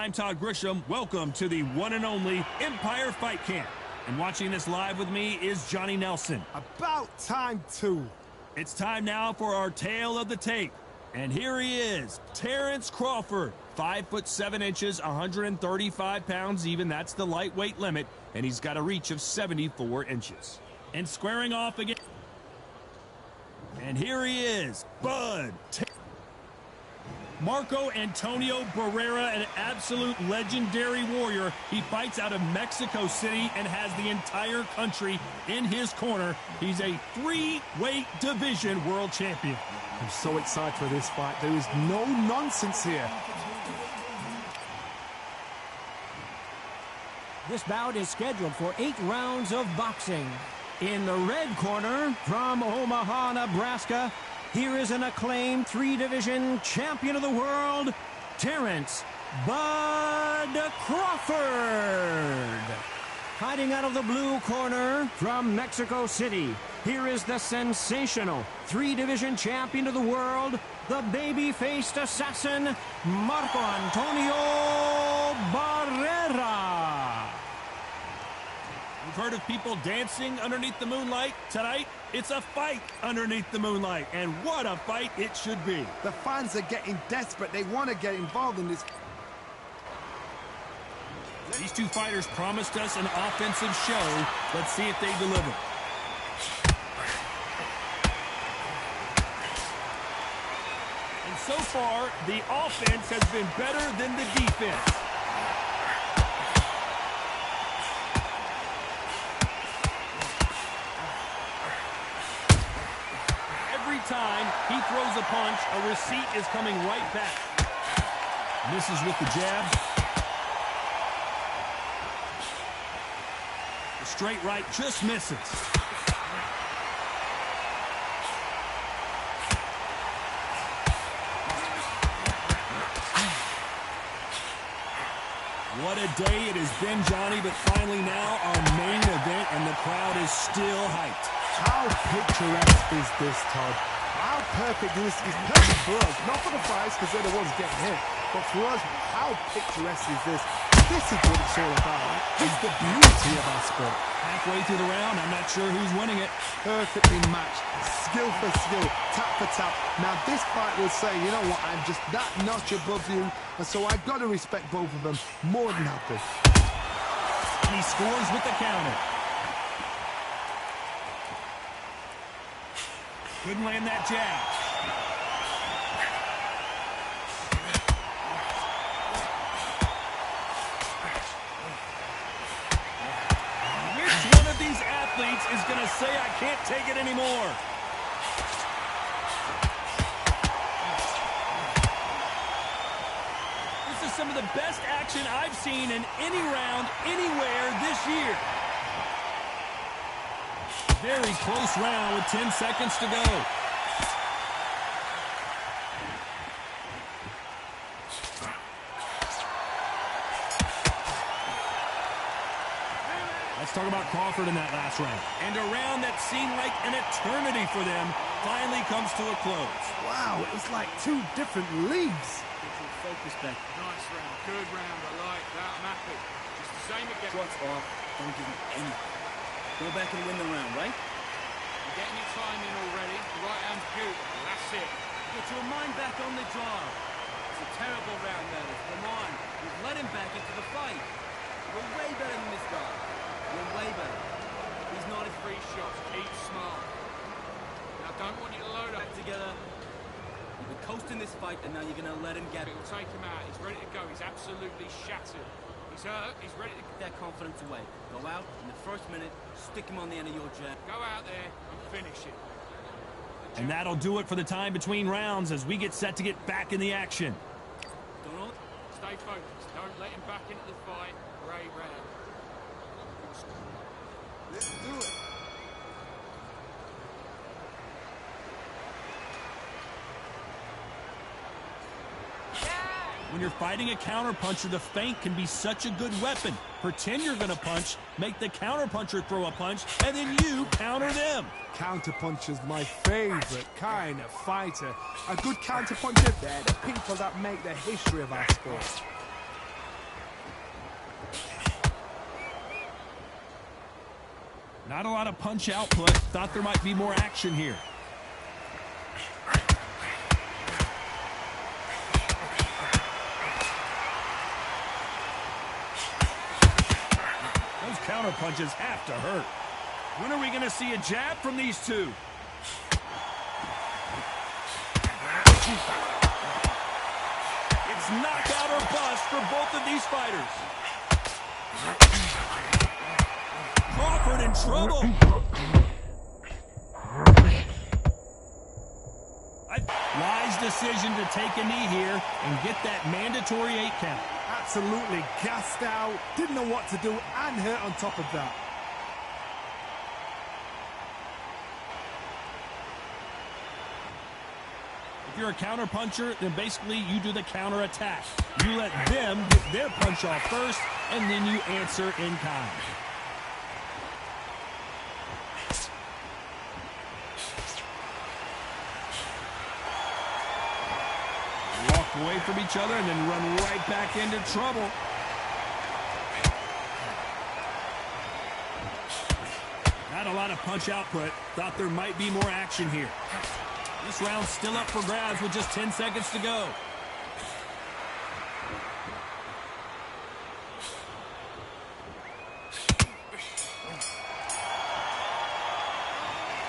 I'm Todd Grisham. Welcome to the one and only Empire Fight Camp. And watching this live with me is Johnny Nelson. About time, too. It's time now for our tale of the tape. And here he is, Terrence Crawford. 5'7", 135 pounds even. That's the lightweight limit. And he's got a reach of 74 inches. And squaring off again. And here he is, Bud. Marco Antonio Barrera, an absolute legendary warrior. He fights out of Mexico City and has the entire country in his corner. He's a three-weight division world champion. I'm so excited for this fight. There is no nonsense here. This bout is scheduled for 8 rounds of boxing. In the red corner, from Omaha, Nebraska, here is an acclaimed 3-division champion of the world, Terrence "Bud" Crawford. Hiding out of the blue corner, from Mexico City, here is the sensational 3-division champion of the world, the baby-faced assassin, Marco Antonio Barrera. You've heard of people dancing underneath the moonlight? Tonight, it's a fight underneath the moonlight. And what a fight it should be. The fans are getting desperate. They want to get involved in this. These two fighters promised us an offensive show. Let's see if they deliver. And so far, the offense has been better than the defense. Time he throws a punch, a receipt is coming right back. Misses with the jab. The straight right just misses. What a day it has been, Johnny, but finally now our main event, and the crowd is still hyped. How picturesque is this, Todd? How perfect is perfect for us. Not for the fighters, because they're the ones getting hit. But for us, how picturesque is this? This is what it's all about. This is the beauty of our sport. Halfway through the round, I'm not sure who's winning it. Perfectly matched. Skill for skill. Tap for tap. Now, this fight will say, you know what, I'm just that notch above you. And so I've got to respect both of them more than happy. He scores with the counter. Couldn't land that jab. Which one of these athletes is going to say, I can't take it anymore? This is some of the best action I've seen in any round, anywhere this year. Very close round with 10 seconds to go. Let's talk about Crawford in that last round. And a round that seemed like an eternity for them finally comes to a close. Wow, it was like 2 different leagues. Focus back. Nice round. Good round. I like that. I'm happy. Just the same again. Shots off. Don't give me anything. Go back and win the round, right? You're getting your time in already. The right hand's beautiful. That's it. Get your mind back on the job. It's a terrible round, Meredith. Come on. We've let him back into the fight. We're way better than this guy. We're way better. He's not a free shot. Keep smart. Now, don't want you to load up together. You've been coasting this fight, and now you're going to let him get it. It'll take him out. He's ready to go. He's absolutely shattered. He's hurt. He's ready to get that confidence away. Go out in the first minute, stick him on the end of your jab. Go out there and finish it. And that'll do it for the time between rounds as we get set to get back in the action. Donald, stay focused. Don't let him back into the fight. Great round. Let's do it. When you're fighting a counterpuncher, the feint can be such a good weapon. Pretend you're going to punch, make the counterpuncher throw a punch, and then you counter them. Counterpuncher's my favorite kind of fighter. A good counterpuncher, they're the people that make the history of our sport. Not a lot of punch output. Thought there might be more action here. Those counter punches have to hurt. When are we going to see a jab from these two? It's knockout or bust for both of these fighters. Crawford in trouble. Wise decision to take a knee here and get that mandatory 8 count. Absolutely gassed out, didn't know what to do, and hurt on top of that. If you're a counter puncher, then basically you do the counter attack. You let them get their punch off first, and then you answer in kind. Walk away from each other and then run right back into trouble. Not a lot of punch output. Thought there might be more action here. This round's still up for grabs with just 10 seconds to go.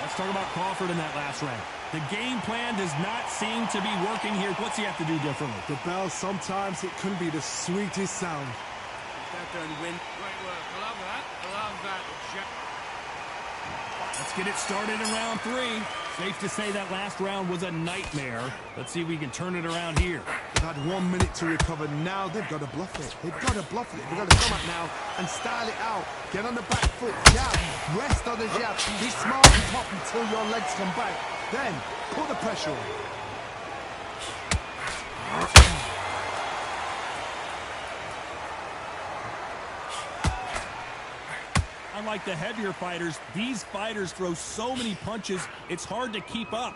Let's talk about Crawford in that last round. The game plan does not seem to be working here. What's he have to do differently? The bell, sometimes it can be the sweetest sound. That don't win. Great work. I love that. I love that. Let's get it started in round 3. Safe to say that last round was a nightmare. Let's see if we can turn it around here. They've had 1 minute to recover. Now they've got to bluff it. They've got to bluff it. They've got to come up now and style it out. Get on the back foot, jab, rest on the jab. Be smart and pop until your legs come back. Then put the pressure on. Unlike the heavier fighters, these fighters throw so many punches, it's hard to keep up.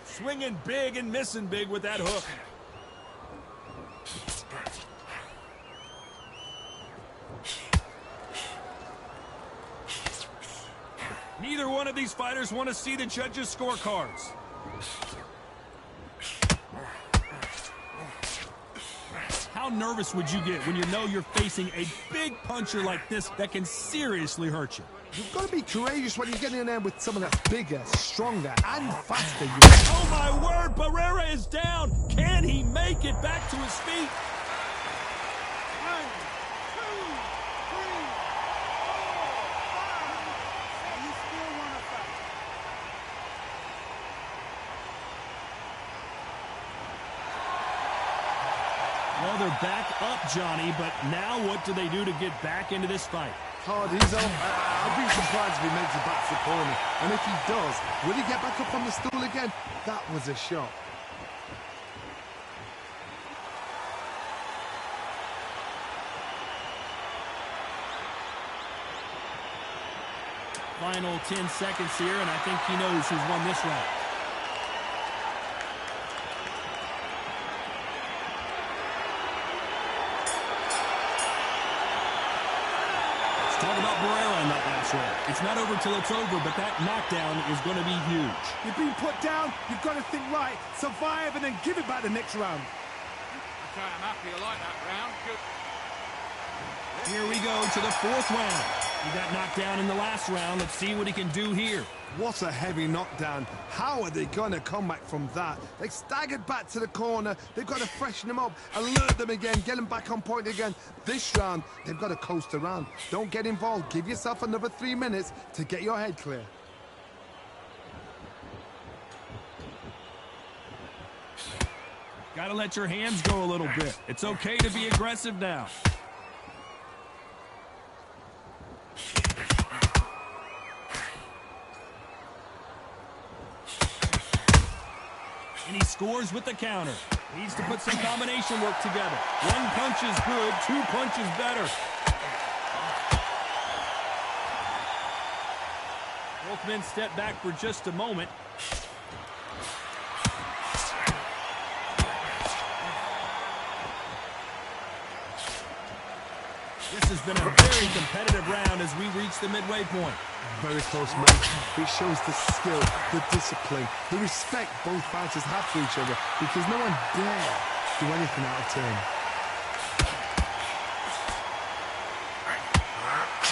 Swinging big and missing big with that hook. Neither one of these fighters want to see the judges' scorecards. How nervous would you get when you know you're facing a big puncher like this that can seriously hurt you? You've got to be courageous when you get in there with someone that's bigger, stronger, and faster. Oh my word, Barrera is down. Can he make it back to his feet? 1, 2, 3, 4, 5. You still want to fight? Well, they're back up, Johnny, but now what do they do to get back into this fight? Hard, he's on. I'd be surprised if he makes it back to the corner. And if he does, will he get back up on the stool again? That was a shot. Final 10 seconds here, and I think he knows who's won this round. Talk about Barrera in that last round. It's not over till it's over, but that knockdown is going to be huge. You've been put down, you've got to think right, survive, and then give it back the next round. Okay, I'm happy. I like that round. Good. Here we go to the 4th round. He got knocked down in the last round. Let's see what he can do here. What a heavy knockdown. How are they going to come back from that? They staggered back to the corner. They've got to freshen them up, alert them again, get them back on point again. This round, they've got to coast around. Don't get involved. Give yourself another 3 minutes to get your head clear. Got to let your hands go a little bit. It's okay to be aggressive now. And he scores with the counter. Needs to put some combination work together. 1 punch is good, 2 punches better. Both men step back for just a moment. This has been a very competitive round as we reach the midway point. Very close, man. It shows the skill, the discipline, the respect both fighters have for each other, because no one dare do anything out of turn.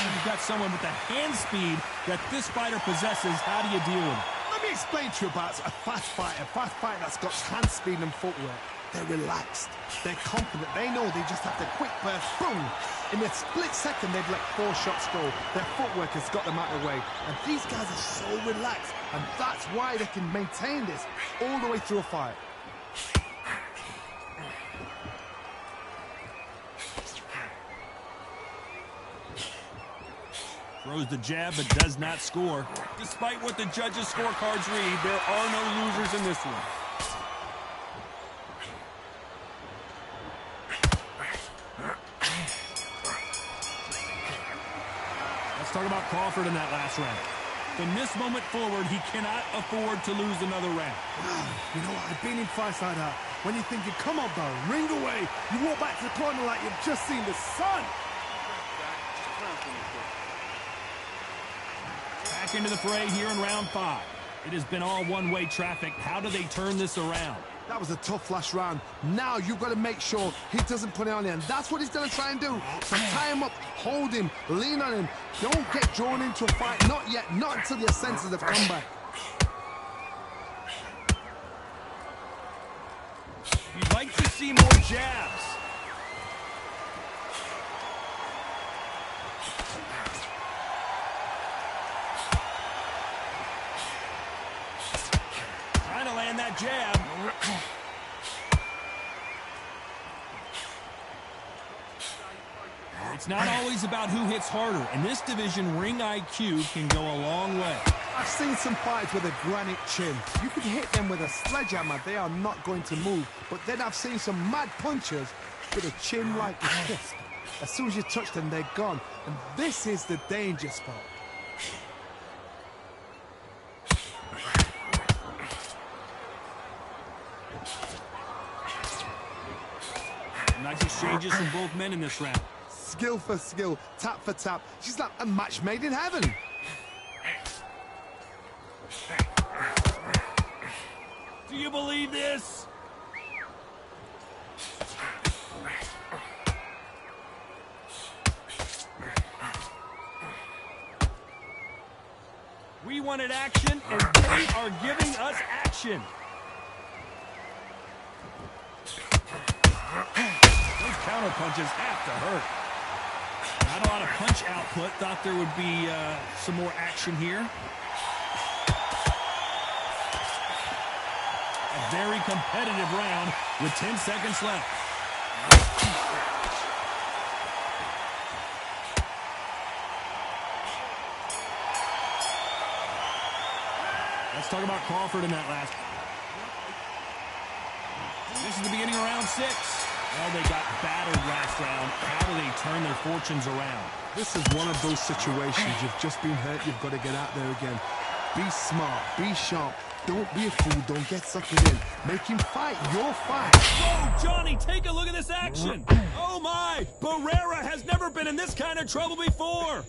You've got someone with the hand speed that this fighter possesses. How do you deal with it? Let me explain to you about a fast fighter that's got hand speed and footwork. They're relaxed. They're confident. They know they just have to quick burst, boom. In a split second, they've let 4 shots go. Their footwork has got them out of the way. And these guys are so relaxed. And that's why they can maintain this all the way through a fight. Throws the jab, but does not score. Despite what the judges' scorecards read, there are no losers in this one. Let's talk about Crawford in that last round. From this moment forward, he cannot afford to lose another round. You know what? I've been in fights like that. When you're thinking, come on, Barrera, ring away. You walk back to the corner like you've just seen the sun. Back into the fray here in round 5. It has been all one-way traffic. How do they turn this around? That was a tough last round. Now you've got to make sure he doesn't put it on you, and that's what he's going to try and do. So tie him up, hold him, lean on him. Don't get drawn into a fight. Not yet. Not until your senses have come back. You'd like to see more jabs. Trying to land that jab. It's not always about who hits harder. In this division, ring IQ can go a long way. I've seen some fights with a granite chin. You could hit them with a sledgehammer. They are not going to move. But then I've seen some mad punchers with a chin like a crisp. As soon as you touch them, they're gone. And this is the danger spot. Nice exchanges from both men in this round. Skill for skill, tap for tap. She's like a match made in heaven. Do you believe this? We wanted action, and they are giving us action. Those counter punches have to hurt. Not a lot of punch output. Thought there would be some more action here. A very competitive round with 10 seconds left. Let's talk about Crawford in that last. This is the beginning of round 6. Well, they got battered last round. How do they turn their fortunes around? This is one of those situations. You've just been hurt. You've got to get out there again. Be smart. Be sharp. Don't be a fool. Don't get suckered in. Make him fight your fight. Oh, Johnny, take a look at this action. Oh, my. Barrera has never been in this kind of trouble before.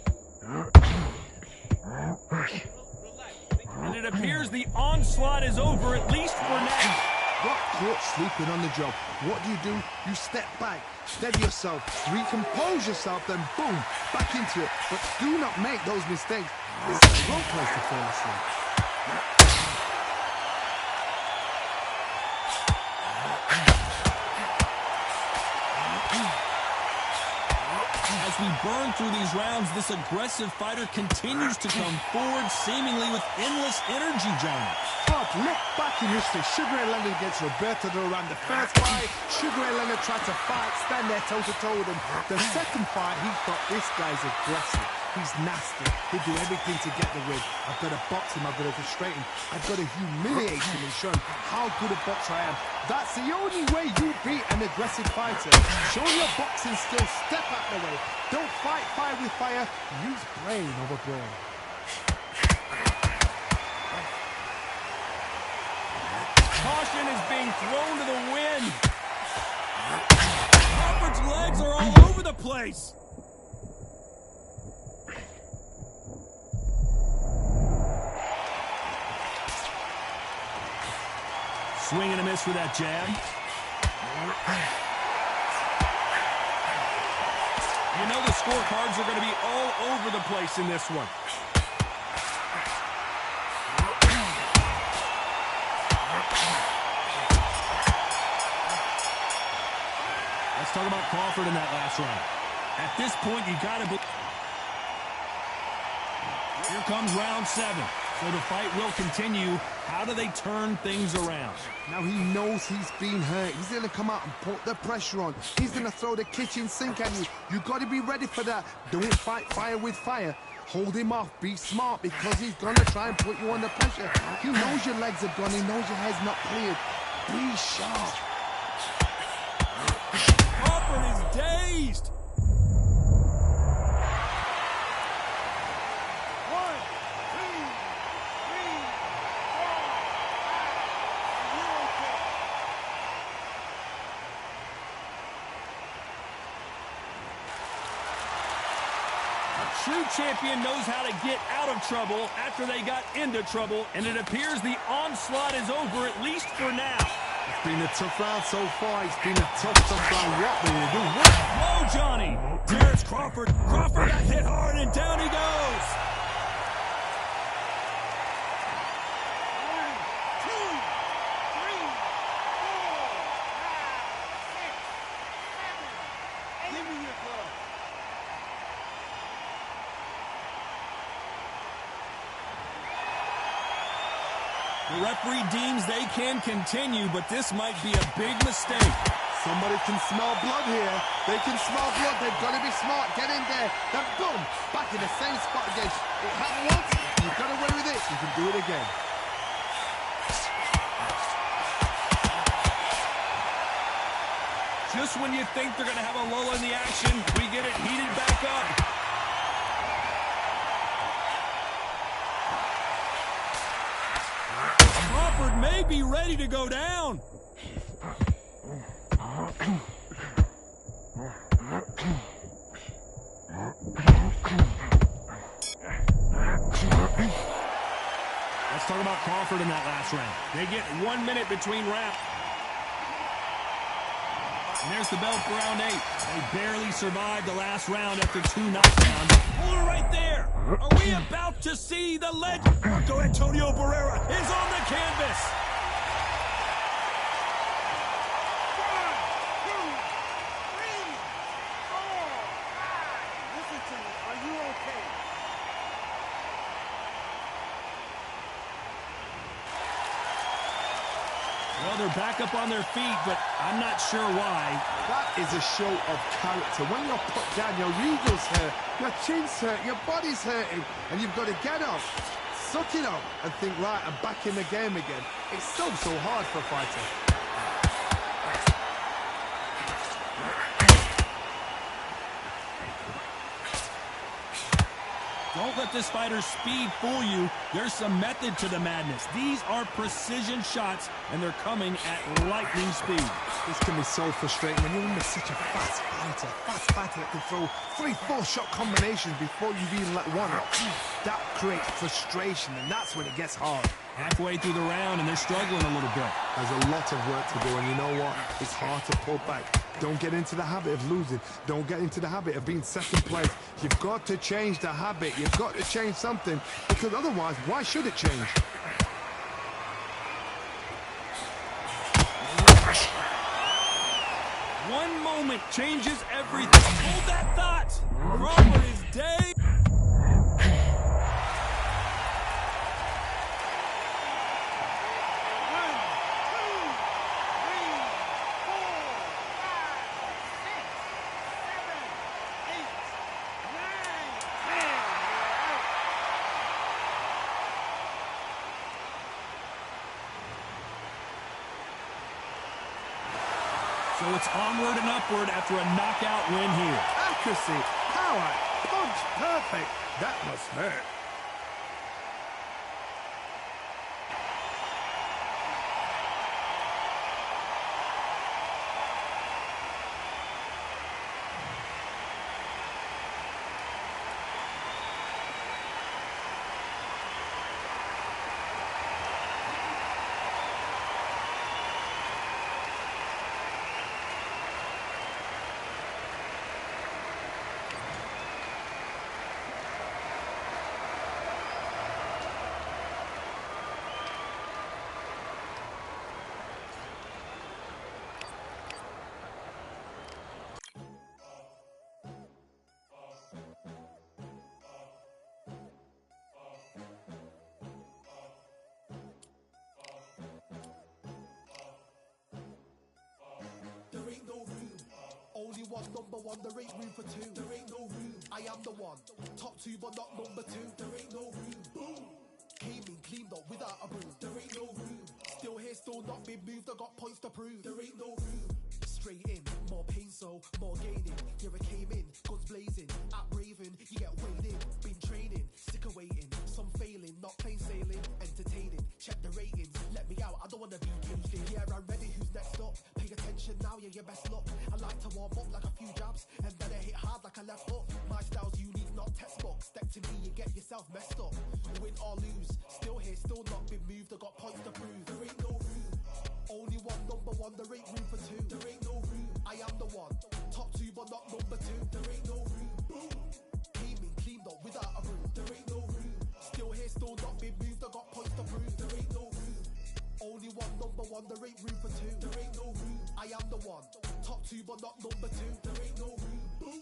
And it appears the onslaught is over, at least for now. Got caught sleeping on the job. What do? You step back, steady yourself, recompose yourself, then boom, back into it. But do not make those mistakes. It's the wrong place to fall asleep. As we burn through these rounds, this aggressive fighter continues to come forward, seemingly with endless energy, Johnny. Look back in history. Sugar Ray Leonard against Roberto Duran. The first fight, Sugar Ray Leonard tried to fight, stand there toe-to-toe with him. The second fight, he thought, this guy's aggressive. He's nasty. He'll do everything to get the win. I've got to box him. I've got to frustrate him. I've got to humiliate him and show him how good a boxer I am. That's the only way you beat an aggressive fighter. Show your boxing skills. Step out the way. Don't fight fire with fire. Use brain over brawn. Caution is being thrown to the wind. Crawford's legs are all over the place. Swing and a miss with that jab. You know the scorecards are going to be all over the place in this one. Let's talk about Crawford in that last round. At this point, you got to... Here comes round 7. So the fight will continue. How do they turn things around? Now he knows he's been hurt. He's going to come out and put the pressure on. He's going to throw the kitchen sink at you. You've got to be ready for that. Don't fight fire with fire. Hold him off. Be smart because he's going to try and put you under pressure. He knows your legs are gone. He knows your head's not cleared. Be sharp. Crawford is dazed. True champion knows how to get out of trouble after they got into trouble, and it appears the onslaught is over, at least for now. It's been a tough round so far. It's been a tough round. What will you do? Whoa, Johnny! Terrence Crawford. Crawford got hit hard, and down he goes. The referee deems they can continue, but this might be a big mistake. Somebody can smell blood here. They can smell blood. They've got to be smart. Get in there. Then boom, back in the same spot again. It happened once. You got away with it. You can do it again. Just when you think they're going to have a lull in the action, we get it heated back up. Crawford may be ready to go down. Let's talk about Crawford in that last round. They get 1 minute between rounds. And there's the bell for round 8. They barely survived the last round after 2 knockdowns. Hold it right there. Are we about to see the legend? Marco Antonio Barrera is on the canvas. 1, 2, 3, 4, 5. Listen to me. Are you okay? Well, they're back up on their feet, but I'm not sure why. That is a show of character. When you're put down, your ego's hurt, your chin's hurt, your body's hurting, and you've got to get up, suck it up, and think, right, I'm back in the game again. It's so hard for a fighter. Don't let this fighter's speed fool you. There's some method to the madness. These are precision shots, and they're coming at lightning speed. This can be so frustrating when you're under such a fast fighter that can throw 3-4 shot combinations before you've even let one off. That creates frustration, and that's when it gets hard. Halfway through the round, and they're struggling a little bit. There's a lot of work to do, and you know what? It's hard to pull back. Don't get into the habit of losing. Don't get into the habit of being second place. You've got to change the habit. You've got to change something, because otherwise, why should it change? One moment changes everything. Hold that thought. Crawford is dead. So it's onward and upward after a knockout win here. Accuracy, power, punch, perfect. That must hurt. one, number one, there ain't room for two. There ain't no room. I am the one. Top two, but not number two. There ain't no room. Boom. Came in, cleaned up without a broom. There ain't no room. Still here, still not been moved. I got points to prove. There ain't no room. Straight in, more pain, so more gaining. Yeah, I came in, guns blazing. At Raven, you get weighed in. Been training, sick of waiting. Some failing, not plain sailing. Entertaining, check the ratings. Let me out, I don't wanna be caged in. Yeah, I'm ready, who's next up? Pay attention now, yeah, your best luck. I like to warm up like a few jabs, and then I hit hard like a left hook. My style's unique, not textbook. Step to me, you get yourself messed up. Win or lose, still here, still not been moved. I got points to prove. There ain't no room. Only one, number one, there ain't room for two. There ain't no room. I am the one. Top two, but not number two. There ain't no room. Boom. Came in, cleaned up without a broom. There ain't no room. Still here, still not been moved. I got points to prove. There ain't no room. Only one, number one, there ain't room for two. There ain't no room. I am the one. Top two, but not number two. There ain't no room. Boom.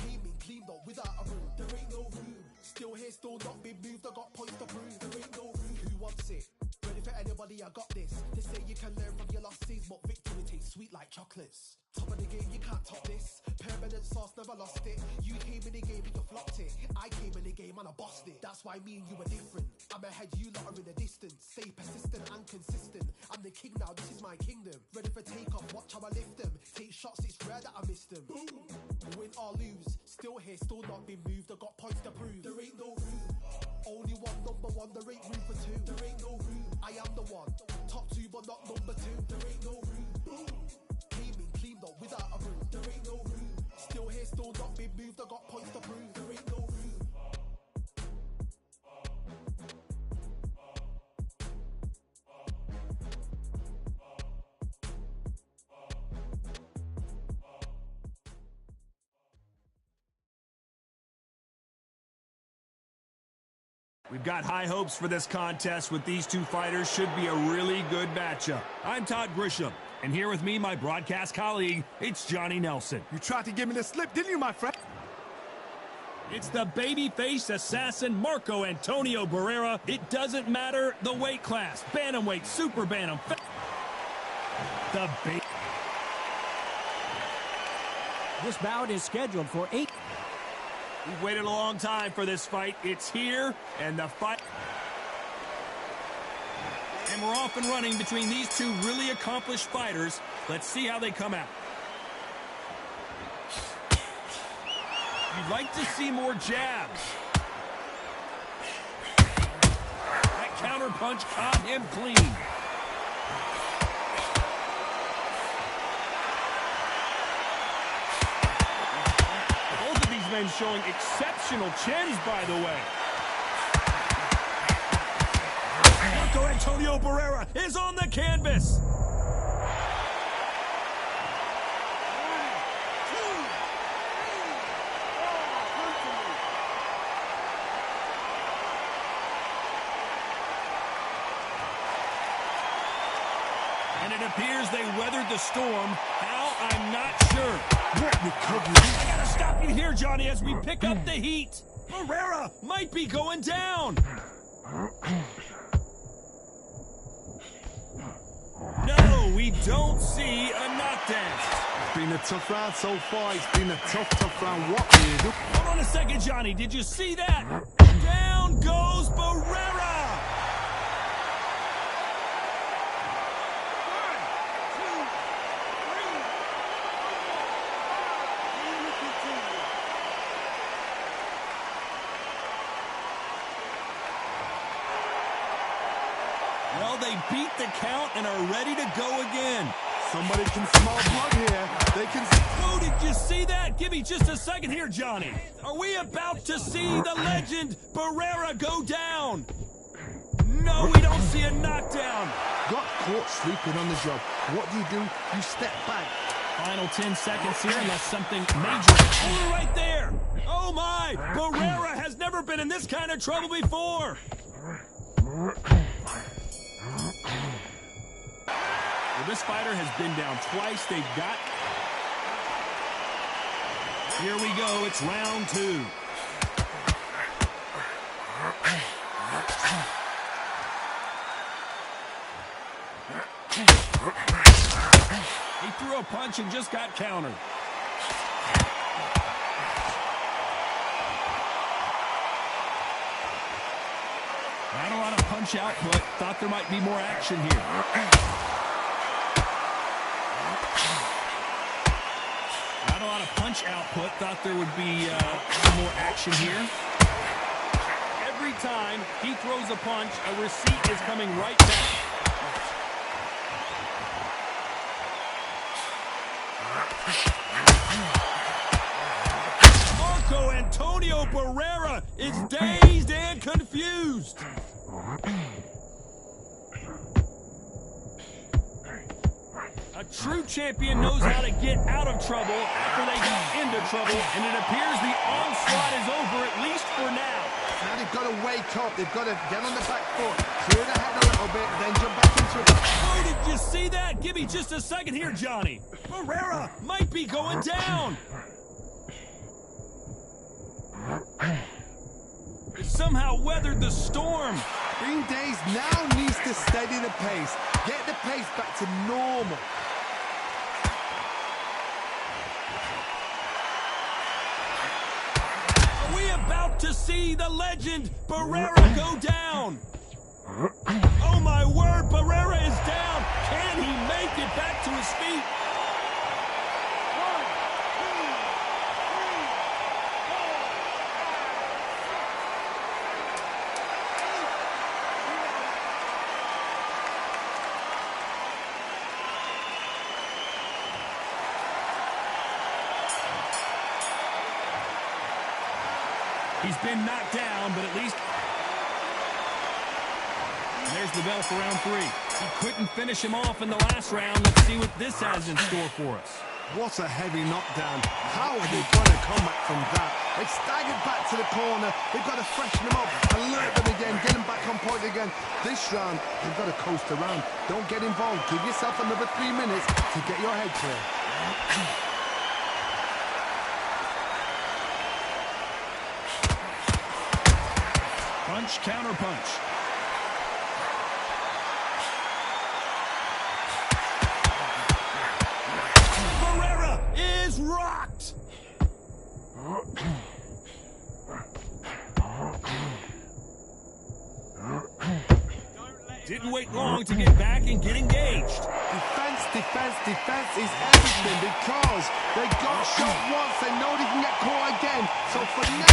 Came in, cleaned up without a broom. There ain't no room. Still here, still not been moved. I got points to prove. There ain't no room. Who wants it? Ready for anybody, I got this. They say you can learn from your losses, but victory tastes sweet like chocolates. Top of the game, you can't top this. Permanent sauce, never lost it. You came in the game and you flopped it. I came in the game and I bossed it. That's why me and you are different. I'm ahead, you lot are in the distance. Stay persistent and consistent. I'm the king now, this is my kingdom. Ready for takeoff, watch how I lift them. Take shots, it's rare that I miss them. Win or lose, still here, still not been moved. I got points to prove. There ain't no room. Only one, number one, there ain't room for two. There ain't no room. I am the one. Top two, but not number two. There ain't no room. Boom. Came in, cleaned up without a broom. There ain't no room. Still here, still not been moved. I got points to prove. There ain't no room. We've got high hopes for this contest with these two fighters. Should be a really good matchup. I'm Todd Grisham, and here with me, my broadcast colleague, it's Johnny Nelson. You tried to give me the slip, didn't you, my friend? It's the babyface assassin Marco Antonio Barrera. It doesn't matter the weight class. Bantamweight, super bantam. This bout is scheduled for 8. We've waited a long time for this fight. It's here, and the fight... And we're off and running between these two really accomplished fighters. Let's see how they come out. You'd like to see more jabs. That counter punch caught him clean. Men showing exceptional chins, by the way. Marco Antonio Barrera is on the canvas. And it appears they weathered the storm. How? I'm not sure. I gotta stop you here, Johnny, as we pick up the heat. Barrera might be going down. No, we don't see a knockdown. It's been a tough round so far. It's been a tough round. What do you do? Hold on a second, Johnny. Did you see that? Down goes Barrera. Well, they beat the count and are ready to go again. Somebody can smell blood here. They can... Oh, did you see that? Give me just a second here, Johnny. Are we about to see the legend Barrera go down? No, we don't see a knockdown. Got caught sleeping on the job. What do? You step back. Final 10 seconds here unless something major. Oh, right there. Oh, my. Barrera has never been in this kind of trouble before. Well, this fighter has been down twice. They've got... Here we go. It's round 2. He threw a punch and just got countered. Not a lot of punch output. Thought there might be more action here. Not a lot of punch output. Thought there would be more action here. Every time he throws a punch, a receipt is coming right back. Marco Antonio Barrera is dazed and confused. A true champion knows how to get out of trouble after they got into trouble, and it appears the onslaught is over, at least for now. Now they've got to wake up. They've got to get on the back foot, clear the head a little bit, then jump back into it. Oh, did you see that? Give me just a second here, Johnny. Barrera might be going down. He somehow weathered the storm. Being dazed now needs to steady the pace. Get the pace back to normal. Are we about to see the legend Barrera go down? Oh my word, Barrera is down. Can he make it back to his feet? He's been knocked down, but at least... There's the bell for round 3. He couldn't finish him off in the last round. Let's see what this has in store for us. What a heavy knockdown. How are they going to come back from that? They staggered back to the corner. They've got to freshen them up, alert them again, get them back on point again. This round, they've got to coast around. Don't get involved. Give yourself another 3 minutes to get your head clear. Punch, counter punch. Barrera is rocked. Didn't wait long to get back and get engaged. Defense, defense, defense is everything because they got shot once. They know they can get caught again. So for now...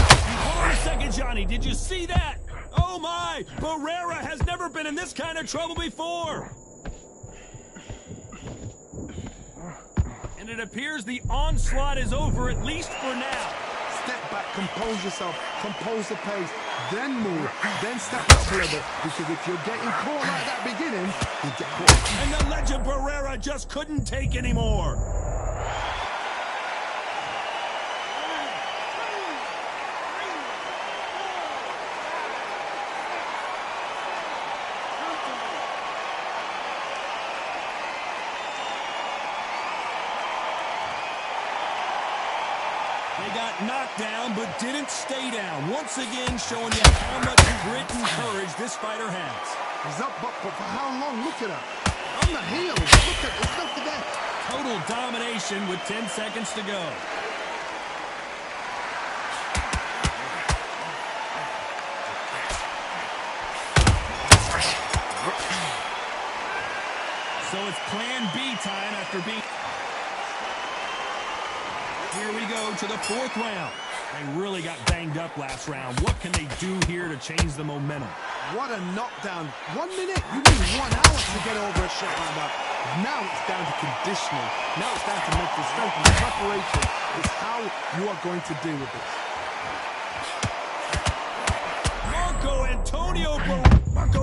Hold on a second, Johnny. Did you see that? Oh my! Barrera has never been in this kind of trouble before. And it appears the onslaught is over, at least for now. Step back, compose yourself, compose the pace, then move, then step up a little bit. Because if you're getting caught like that beginning, you get caught. And the legend Barrera just couldn't take anymore. They got knocked down, but didn't stay down. Once again, showing you how much grit and courage this fighter has. He's up, but for how long? Look at that. On the heels. Look at it. It's not for that. Total domination with 10 seconds to go. So it's plan B time after being... Here we go to the 4th round. They really got banged up last round. What can they do here to change the momentum? What a knockdown. 1 minute? You need 1 hour to get over a shot like that. Now it's down to conditioning. Now it's down to mental strength and preparation. It's how you are going to deal with this. Marco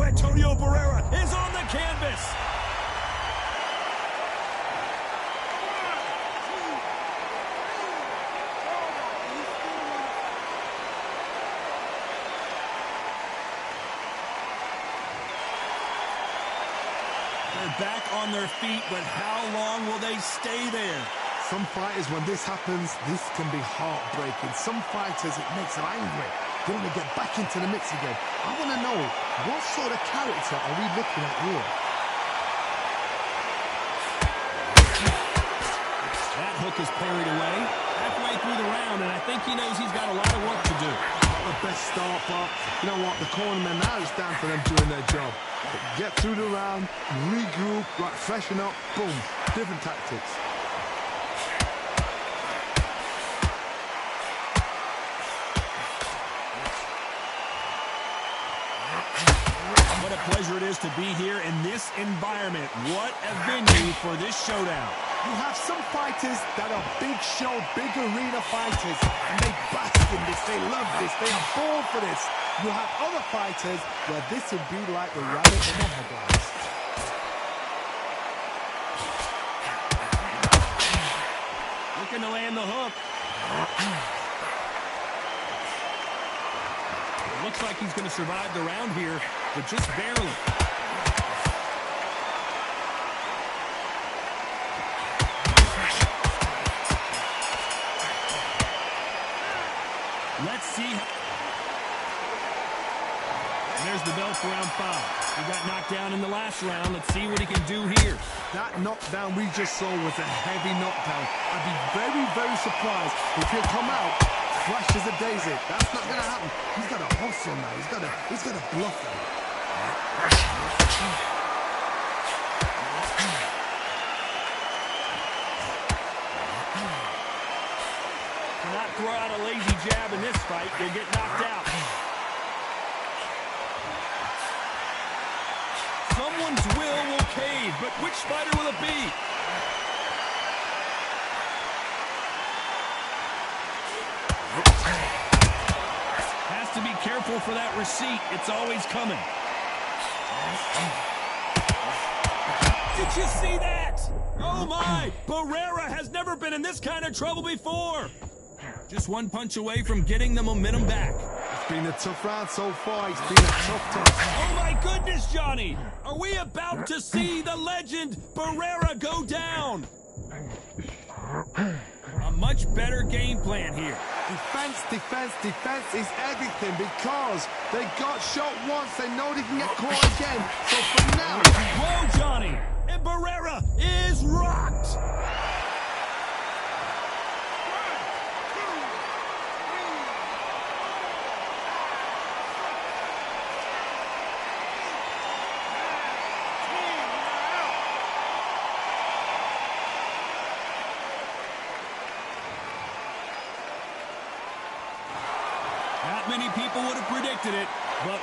Antonio Barrera is on the canvas. They're back on their feet, but how long will they stay there? Some fighters, when this happens, this can be heartbreaking. Some fighters, it makes them angry. They want to get back into the mix again. I want to know, what sort of character are we looking at here? That hook is parried away. Halfway way through the round, and I think he knows he's got a lot of work to do. Not the best start, but you know what? The cornermen now is down for them doing their job. Get through the round, regroup, right, freshen up, boom. Different tactics. What a pleasure it is to be here in this environment. What a venue for this showdown. You have some fighters that are big show, big arena fighters, and they bask in this, they love this, they are born for this. You have other fighters where this would be like the rabbit in the headlights. Looking to land the hook. It looks like he's going to survive the round here, but just barely. Let's see. And there's the bell for round 5. He got knocked down in the last round. Let's see what he can do here. That knockdown we just saw was a heavy knockdown. I'd be very, very surprised if he'll come out fresh as a daisy. That's not going to happen. He's got to hustle now. He's got to bluff him. Cannot throw out a lazy jab in this fight. You'll get knocked out. Someone's will cave, but which fighter will it be? Has to be careful for that receipt. It's always coming. Did you see that? Oh my! Barrera has never been in this kind of trouble before. Just one punch away from getting the momentum back. It's been a tough round so far. It's been a tough. Oh my goodness, Johnny! Are we about to see the legend Barrera go down? A much better game plan here. Defense is everything because they got shot once. They know they can get caught again. So for now... Whoa, Johnny! And Barrera is rocked! Not many people would have predicted it, but...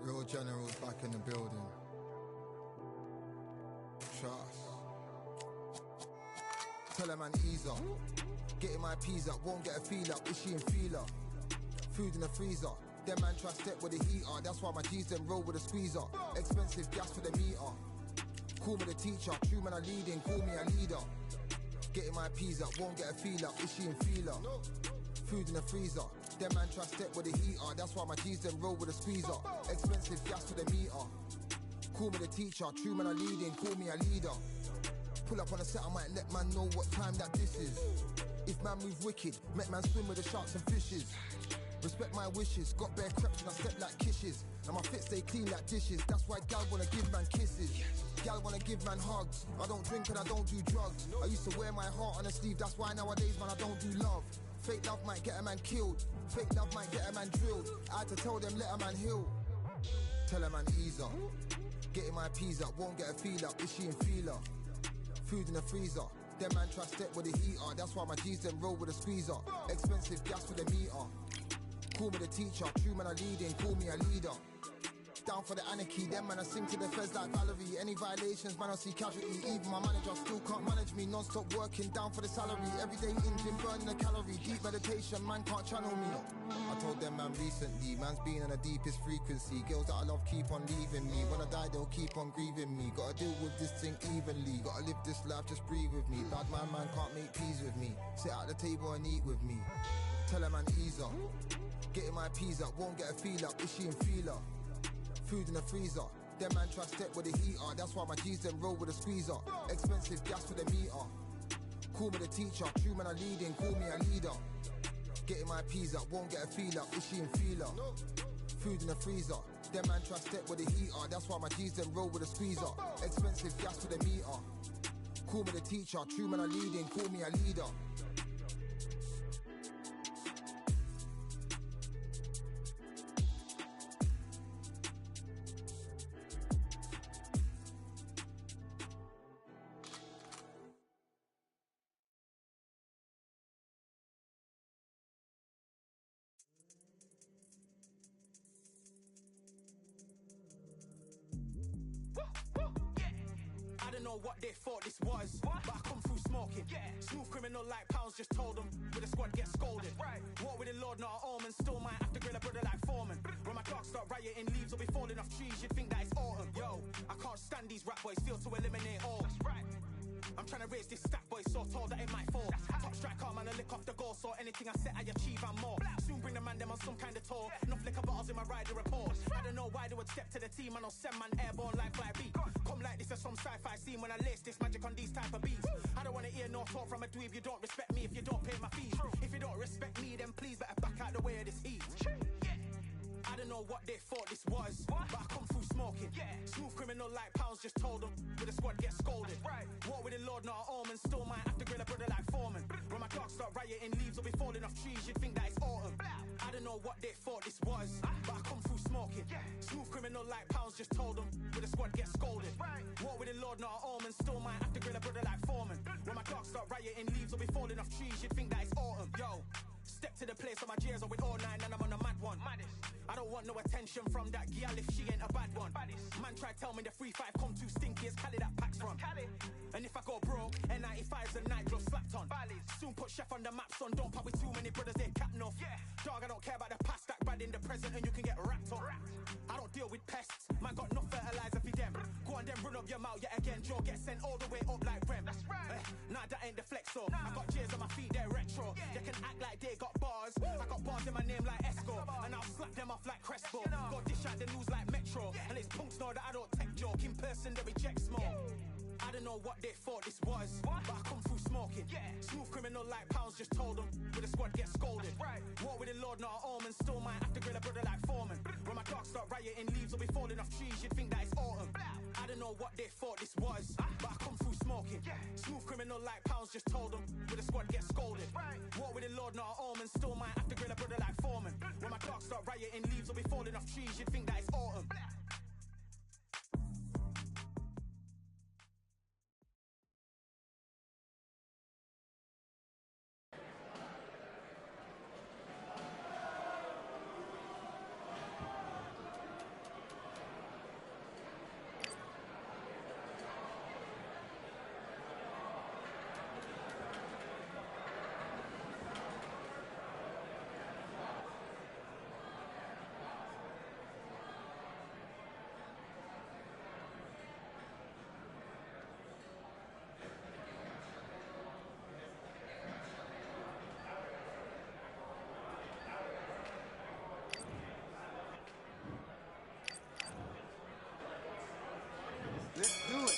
Real generals back in the building. Trust. Tell a man ease up. Getting my peas up, won't get a feel up. Is she in feeler? Food in the freezer. Them man try step with the heater. That's why my G's them roll with a squeezer. Expensive gas for the meter. Call me the teacher. True man I leading, call me a leader. Getting my peas up, won't get a feel up. Is she in feeler? Food in the freezer. Them man try step with the heater. That's why my G's them roll with a squeezer. Expensive gas for the meter. Call me the teacher. True man I leading, call me a leader. Pull up on a set, I might let man know what time that this is. If man move wicked, make man swim with the sharks and fishes. Respect my wishes, got bare creps and I step like kisses. And my fit stay clean like dishes. That's why gal wanna give man kisses. Gal wanna give man hugs. I don't drink and I don't do drugs. I used to wear my heart on a sleeve. That's why nowadays man I don't do love. Fake love might get a man killed. Fake love might get a man drilled. I had to tell them let a man heal. Tell a man ease up. Getting my peas up, won't get a feel up. Is she in feeler? Food in the freezer. Them man try step with the heater. That's why my G's them roll with a squeezer. Expensive gas for the meter. Call me the teacher. True man I leading, call me a leader. down for the anarchy. Them man I sing to the feds like Valerie. Any violations, man I see casualty. Even my manager still can't manage me. Non-stop working down for the salary. Everyday in gym burning a calorie. Deep meditation, man can't channel me. I told them man recently, man's been on the deepest frequency. Girls that I love keep on leaving me. When I die they'll keep on grieving me. Gotta deal with this thing evenly. Gotta live this life, just breathe with me. Bad man can't make peace with me. Sit at the table and eat with me. Tell a man ease up. Getting my peas up, won't get a feel up. Is she in feeler? Food in the freezer. Them man try step with the heater. That's why my G's them roll with a squeezer. Expensive gas for the meter. Call me the teacher. True man I leading, call me a leader. Getting my peas up, won't get a feel up. Is she in feeler? Food in the freezer. Them man try step with the heater. That's why my G's them roll with a squeezer. Expensive gas for the meter. Call me the teacher. True man I leading, call me a leader. I don't know what they thought this was, but I come through smoking. Smooth criminal like pounds, just told them with the squad get scolded. Walk with the Lord, not an omen. Still might have to grill a brother like Foreman. When my dogs start rioting, leaves will be falling off trees. You'd think that it's autumn. Yo, I can't stand these rap boys, feel to eliminate all. I'm trying to raise this stack boy so tall that it might fall. Top striker, man, I lick off the goal, so anything I set I achieve and more. Soon bring the man them on some kind of tour. Enough liquor bottles in my rider report. I don't know why they would step to the team, I know send man airborne like fly beat. Come like this as some sci-fi scene when I lace this magic on these type of beats. I don't wanna hear no talk from a dweeb. You don't respect me if you don't pay my fees. If you don't respect me, then please better back out the way of this heat. I don't know what they thought this was, but I come through smoking. Smooth criminal like pounds, just told them with the squad get scolded. Walk with the Lord, not an omen. Still might have to grill a brother like Foreman. When my dogs start rioting, leaves will be falling off trees. You'd think that it's autumn. I don't know what they thought this was, but I come through smoking. Smooth criminal like pounds, just told them with the squad get scolded. Walk with the Lord, not an omen. Still might have to grill a brother like Foreman. When my dogs start rioting, leaves will be falling off trees. You'd think that it's autumn. Yo, step to the place where my J's are with all nine and I'm on a mad one. I don't want no attention from that gal if she ain't a bad one. Man try tell me the 3-5 come too stinky as Cali that packs from. And if I go broke, N95's a nitro slapped on. Soon put Chef on the map, son. Don't pop with too many brothers, they cap enough. Dog, I don't care about the past, that bad in the present and you can get wrapped up. I don't deal with pests, man got no fertilizer for them. Go on then run up your mouth yet again. Joe get sent all the way up like Rem. Nah, that ain't the flexo. I got J's on my feet, they're retro. They can act like they got bars. I got bars in my name like Esco, and I'll slap them off like Crespo. Go dish out the news like Metro, and it's punks know that I don't take joke. In person they reject smoke. I don't know what they thought this was, but I come through smoking. Smooth criminal like pounds, just told them with the squad get scolded. Walk with the Lord, not an omen. Still might have to grill a brother like Foreman. When my dogs start rioting, leaves will be falling off trees. You'd think that it's autumn. I don't know what they thought this was, but I come through smoking. Smooth criminal like pounds, just told them with the squad get scolded. Walk with the Lord, not an omen. Still might have to grill a brother like Foreman. When my dogs start rioting, leaves will be falling off trees. You'd think that it's autumn. Let's do it.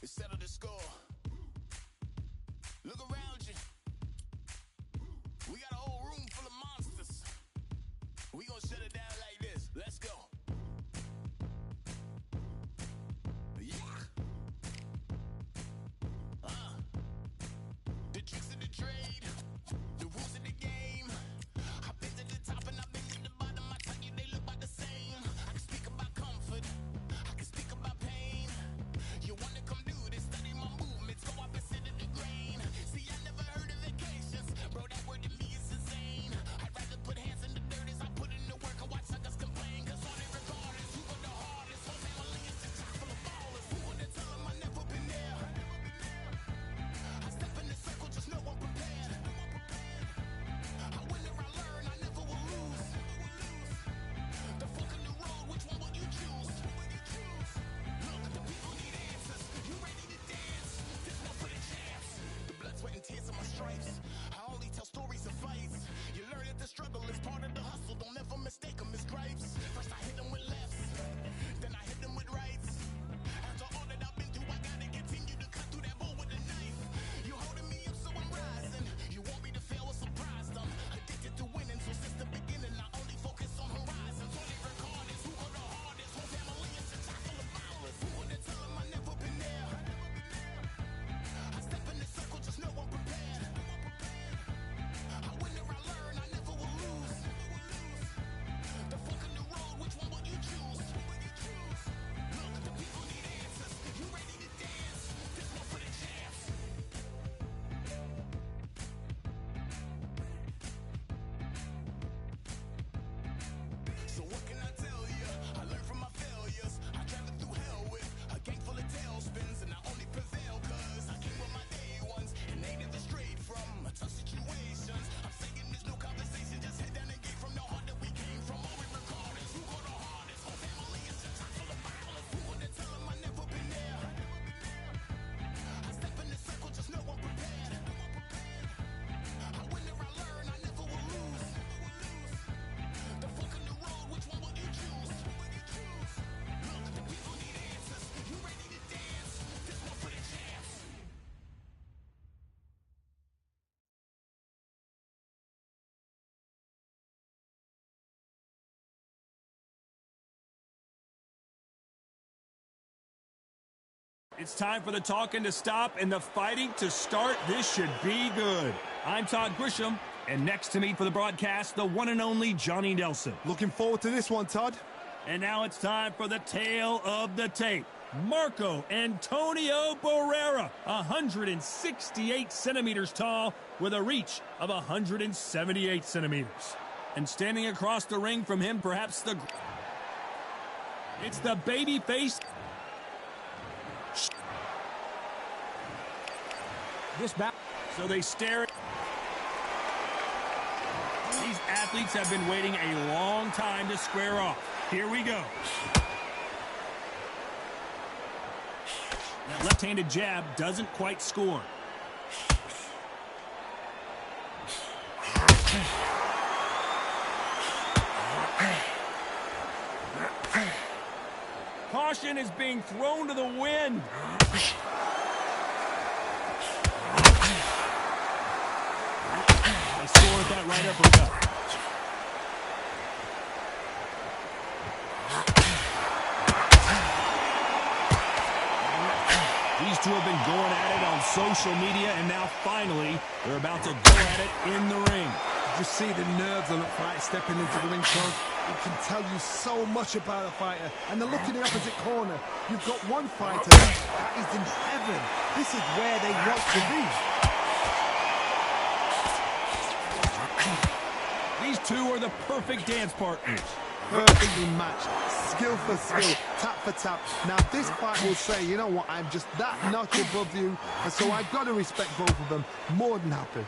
Settle the score. Look around you. We got a whole room full of monsters. We gonna shut it down like this. Let's go. Yeah. The tricks of the trade, the rules of the game. I've been to the top and I've been to the bottom. I tell you they look about the same. I can speak about comfort. I can speak about pain. You wanna come do this? Study my movements. Go up and sit in the grain. See, I never heard of vacations. Bro, that word to me is insane. I'd rather put hands in the dirt as I put in the work and watch suckers complain. Cause on it regardless, who go the hardest? Whole family is the top full of ballers. Who wanna tell them I never been there? I step in the circle, just know I'm prepared. I win or I learn, I never will lose. The fork in the road, which one will you choose? Look, the people need answers. You ready to dance? This one for the champs. The blood, sweat, and tears of my stripes. I only tell stories of fights. You learn that the struggle is part of the hustle. Don't ever mistake them as gripes. First I hit them with lefts, then I hit them with rights. After all that I've been through, I gotta continue to cut through that bull with a knife. You holding me up, so I'm rising. You want me to fail or surprised? I'm addicted to winning, so since the beginning I only focus on horizons. Only recordings, who go the hardest? Whole family is the top full of ballers. Who wanna tell them I never been there? I step in the circle, just know I'm prepared. I win or I learn, I never will lose. The fork in the road, which one will you choose? Look, the people need answers. You ready to dance? This one for the champs. So what can I tell you? I learned from my failures. I traveled through hell with a gang full of tailspins, and I only prevail cause I came with my day ones, and they never strayed from tough situations. I'm saying there's no conversation, just head down and get from the heart that we came from. All we regardless, who go the hardest? Whole family is the top full of ballers. Who wanna tell them I never been there? I step in the circle, just know I'm prepared. I win or I learn, I never will lose. The fork in the road, which one will you choose? Look, the people need answers. You ready to dance? This one for the champs. It's time for the talking to stop and the fighting to start. This should be good. I'm Todd Grisham, and next to me for the broadcast, the one and only Johnny Nelson. Looking forward to this one, Todd. And now it's time for the tale of the tape. Marco Antonio Barrera, 168 centimeters tall with a reach of 178 centimeters. And standing across the ring from him, perhaps it's the babyface. This back. So they stare. These athletes have been waiting a long time to square off. Here we go. That left-handed jab doesn't quite score. Caution is being thrown to the wind. They score with that right uppercut. social media, and now finally they're about to go at it in the ring. Just see the nerves on the fight stepping into the ring, Tom. It can tell you so much about a fighter. And the look in the opposite corner, you've got one fighter that is in heaven. This is where they want to be. These two are the perfect dance partners. Perfectly matched, skill for skill, tap for tap. Now this fight will say, you know what, I'm just that notch above you, and so I've got to respect both of them. More than happy.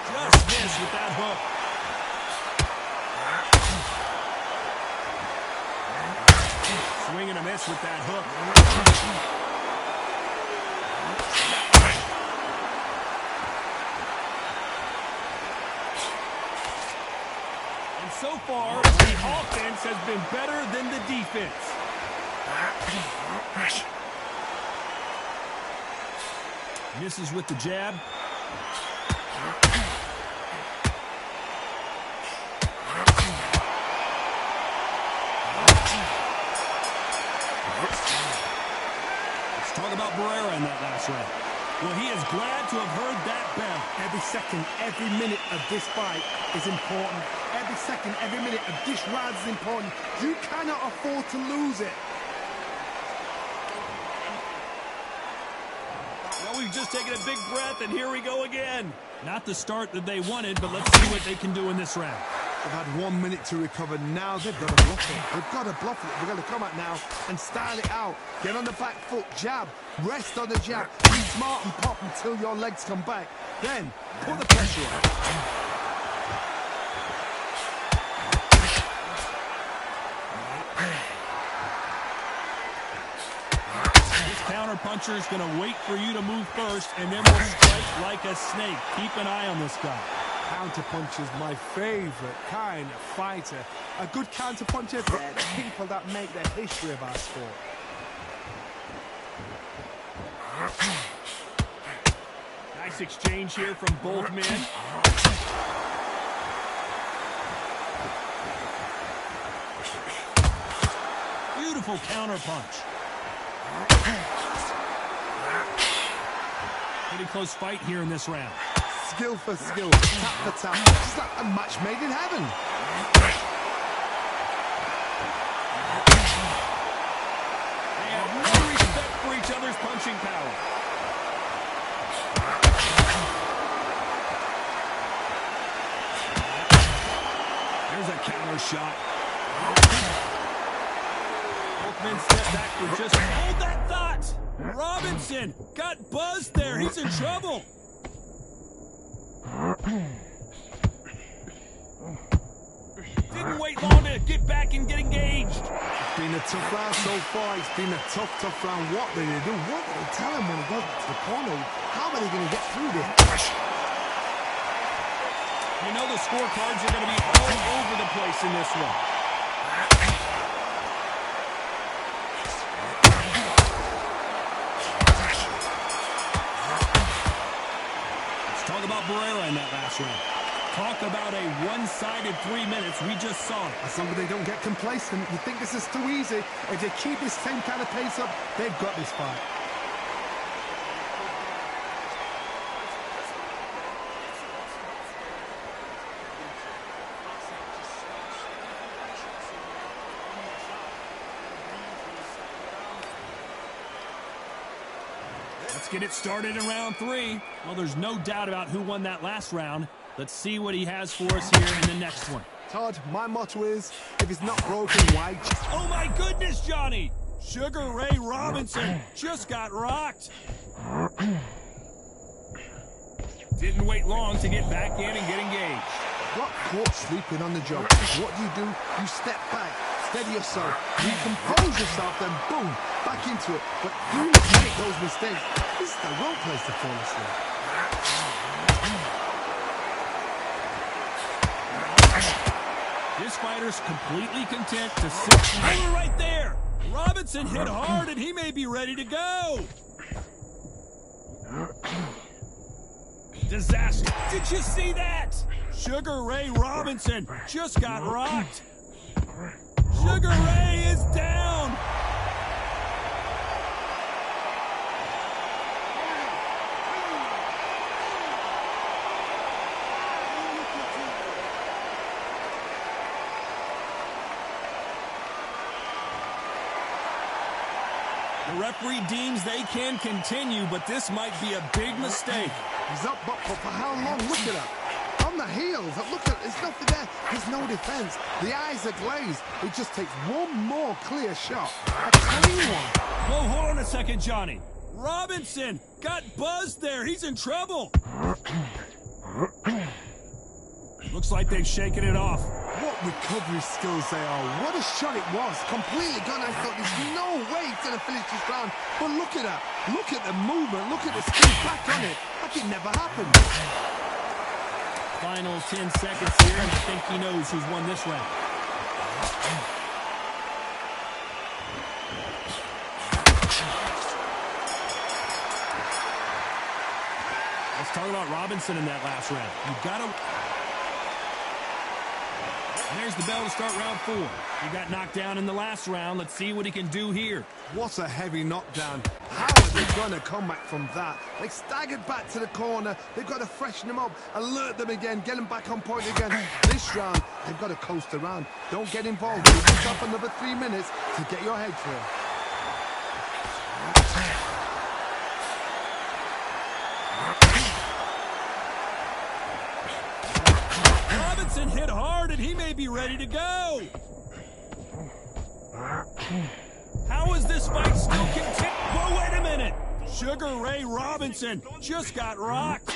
Just missed with that hook. Swing and a miss with that hook. And so far, the offense has been better than the defense. Misses with the jab. Let's talk about Barrera in that last round. Well, he is glad to have heard that bell. Every second, every minute of this fight is important. Every second, every minute of this round is important. You cannot afford to lose it. Well, we've just taken a big breath, and here we go again. Not the start that they wanted, but let's see what they can do in this round. They've had 1 minute to recover. Now they've got to bluff it. They've got to bluff it. They've got to come out now and style it out. Get on the back foot, jab, rest on the jab. Be smart and pop until your legs come back. Then put the pressure on. Counter-puncher is going to wait for you to move first, and then will strike like a snake. Keep an eye on this guy. Counter-puncher's my favorite kind of fighter. A good counter-puncher, they're the people that make the history of our sport. Nice exchange here from both men. Beautiful counter-punch. Pretty close fight here in this round. Skill for skill, tap for tap. It's like a match made in heaven. They have no respect for each other's punching power. There's a counter shot. Both men step back for just hold that thought. Robinson got buzzed there. He's in trouble. Didn't wait long to get back and get engaged. It's been a tough round so far. It's been a tough round. What did they do? What did they tell him when he got to the corner? How are they going to get through this? You know the scorecards are going to be all over the place in this one. Let's talk about Barrera in that last round. Talk about a one-sided 3 minutes. We just saw it. As long as they don't get complacent, you think this is too easy. If they keep this same kind of pace up, they've got this fight. Let's get it started in round 3. Well, there's no doubt about who won that last round. Let's see what he has for us here in the next one. Todd, my motto is, if it's not broken, why? Oh my goodness, Johnny! Sugar Ray Robinson just got rocked. Didn't wait long to get back in and get engaged. Got caught sleeping on the job. What do? You step back, steady yourself, recompose yourself, then boom, back into it. But do not make those mistakes. This is the wrong place to fall asleep. This fighter's completely content to sit right there. Robinson hit hard, and he may be ready to go. Disaster. Did you see that? Sugar Ray Robinson just got rocked. Sugar Ray is down. The referee deems they can continue, but this might be a big mistake. He's up, but for how long? Look at that. On the heels. Look at, there's nothing there. There's no defense. The eyes are glazed. It just takes one more clear shot. A clean one. Whoa, hold on a second, Johnny. Robinson got buzzed there. He's in trouble. Looks like they've shaken it off. What recovery skills they are. What a shot it was. Completely gone. I thought there's no way he's going to finish this round. But look at that. Look at the movement. Look at the speed back on it. Like it never happened. Final 10 seconds here, and I think he knows who's won this round. Let's talk about Robinson in that last round. You've got to... There's the bell to start round 4. He got knocked down in the last round. Let's see what he can do here. What a heavy knockdown. How are they going to come back from that? They staggered back to the corner. They've got to freshen them up, alert them again, get them back on point again. This round, they've got to coast around. Don't get involved. Give yourself another 3 minutes to get your head through. Robinson hit hard, and he may be ready to go. How is this fight still continuing? Whoa, wait a minute. Sugar Ray Robinson just got rocked.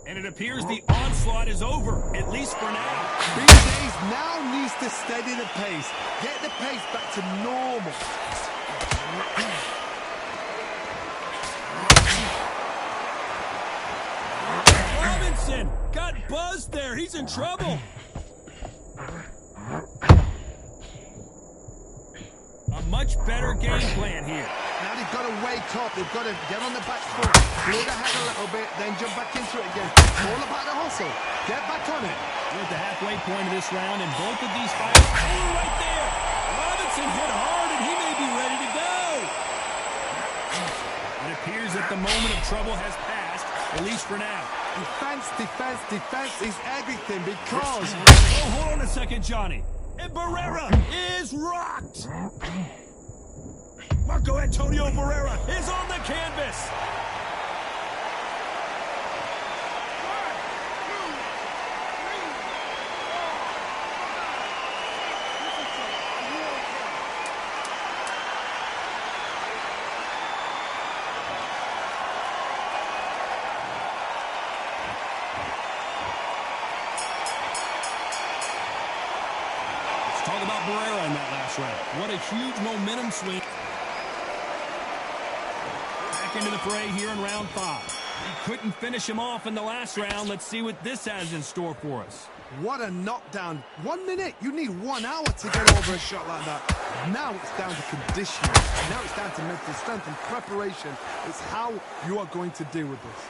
And it appears the onslaught is over, at least for now. BJ's now needs to steady the pace. Get the pace back to normal. Robinson got buzzed there. He's in trouble. A much better game plan here. Now they've got to wake up. They've got to get on the back foot, clear the head a little bit, then jump back into it again. All about the hustle. Get back on it. We're at the halfway point of this round, and both of these fighters are right there. Robinson hit hard, and he may be ready to go. It appears that the moment of trouble has passed, at least for now. Defense, defense, defense is everything because... Oh, hold on a second, Johnny. And Barrera is rocked. Marco Antonio Barrera is on the canvas. Talk about Barrera in that last round. What a huge momentum swing. Back into the fray here in round 5. He couldn't finish him off in the last round. Let's see what this has in store for us. What a knockdown. 1 minute. You need 1 hour to get over a shot like that. Now it's down to conditioning. Now it's down to mental strength and preparation. It's how you are going to deal with this.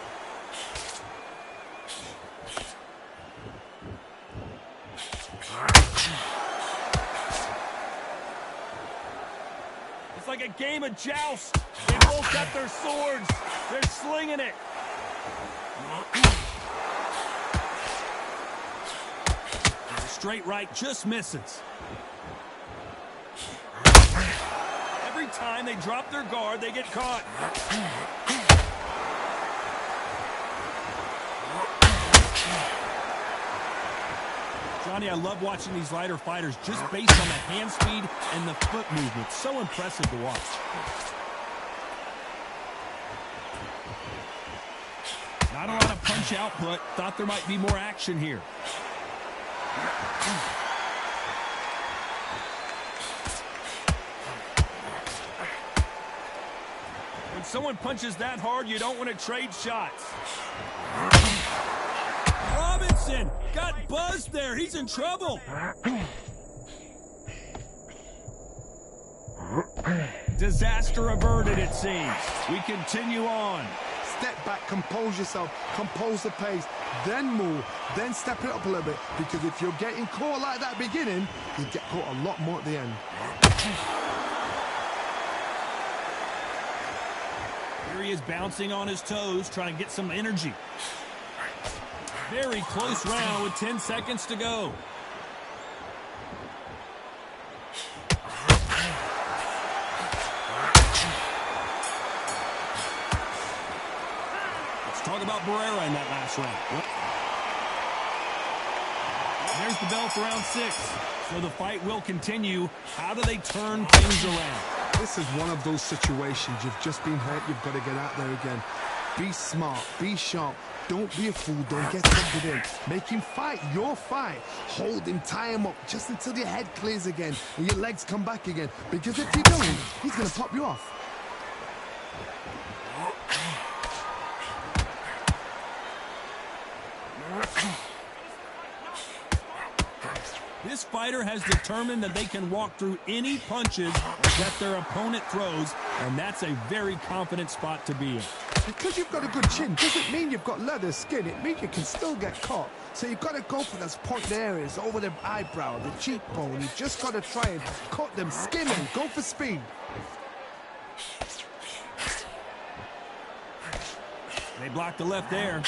It's like a game of joust. They both got their swords. They're slinging it. Straight right just misses. Every time they drop their guard, they get caught. Johnny, I love watching these lighter fighters just based on the hand speed and the foot movement. So impressive to watch. Not a lot of punch output. Thought there might be more action here. When someone punches that hard, you don't want to trade shots. Robinson got buzzed there. He's in trouble. Disaster averted, it seems. We continue on. Step back, compose yourself, compose the pace, then move, then step it up a little bit. Because if you're getting caught like that beginning, you get caught a lot more at the end. Here he is bouncing on his toes, trying to get some energy. Very close round with 10 seconds to go. Let's talk about Barrera in that last round. There's the bell for round 6. So the fight will continue. How do they turn things around? This is one of those situations. You've just been hurt. You've got to get out there again. Be smart. Be sharp. Don't be a fool. Don't get sucked in. Make him fight your fight. Hold him. Tie him up just until your head clears again and your legs come back again. Because if you don't, he's going to pop you off. This fighter has determined that they can walk through any punches that their opponent throws, and that's a very confident spot to be in. Because you've got a good chin doesn't mean you've got leather skin. It means you can still get caught. So you've got to go for those point areas over the eyebrow, the cheekbone. You've just got to try and cut them, skin them, go for speed. They blocked the left there.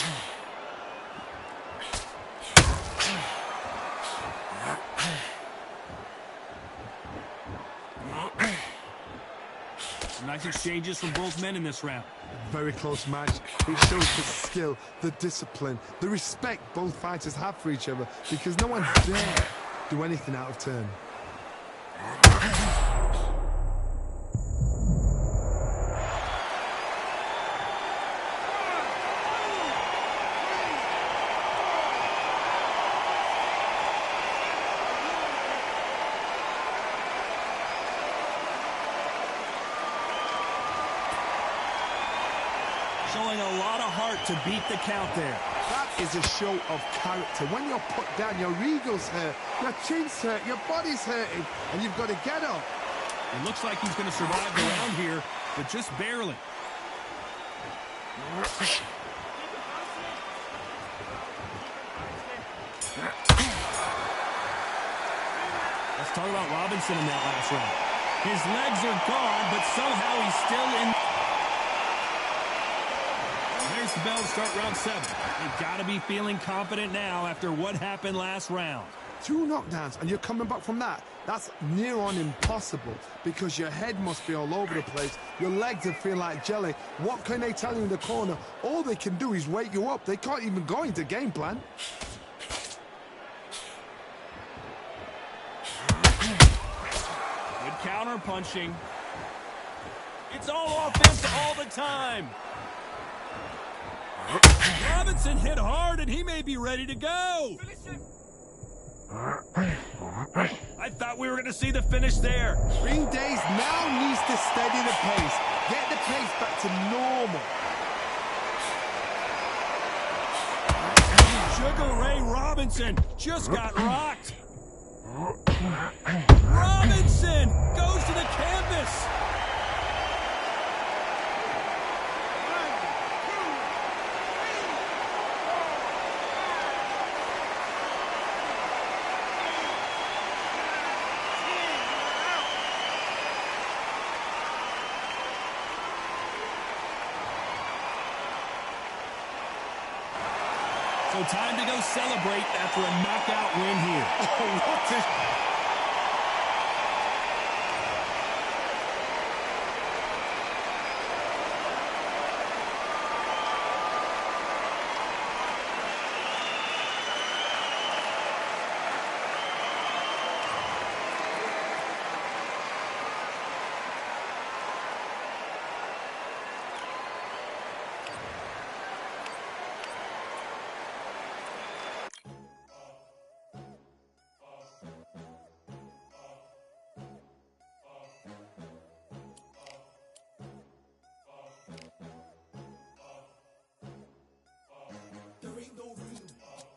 Nice exchanges from both men in this round. Very close match. It shows the skill, the discipline, the respect both fighters have for each other, because no one dare do anything out of turn. Showing a lot of heart to beat the count there. That is a show of character. When you're put down, your ego's hurt, your chin's hurt, your body's hurting, and you've got to get up. It looks like he's going to survive the round here, but just barely. Let's talk about Robinson in that last round. His legs are gone, but somehow he's still in. There's the bell to start round 7. They've got to be feeling confident now after what happened last round. 2 knockdowns, and you're coming back from that. That's near on impossible, because your head must be all over the place. Your legs are feeling like jelly. What can they tell you in the corner? All they can do is wake you up. They can't even go into game plan. Good counter punching. It's all offense all the time. Robinson hit hard, and he may be ready to go. I thought we were going to see the finish there. Ring Days now needs to steady the pace. Get the pace back to normal. Sugar Ray Robinson just got rocked. Robinson goes to the canvas. So time to go celebrate after a knockout win here. Oh, what a...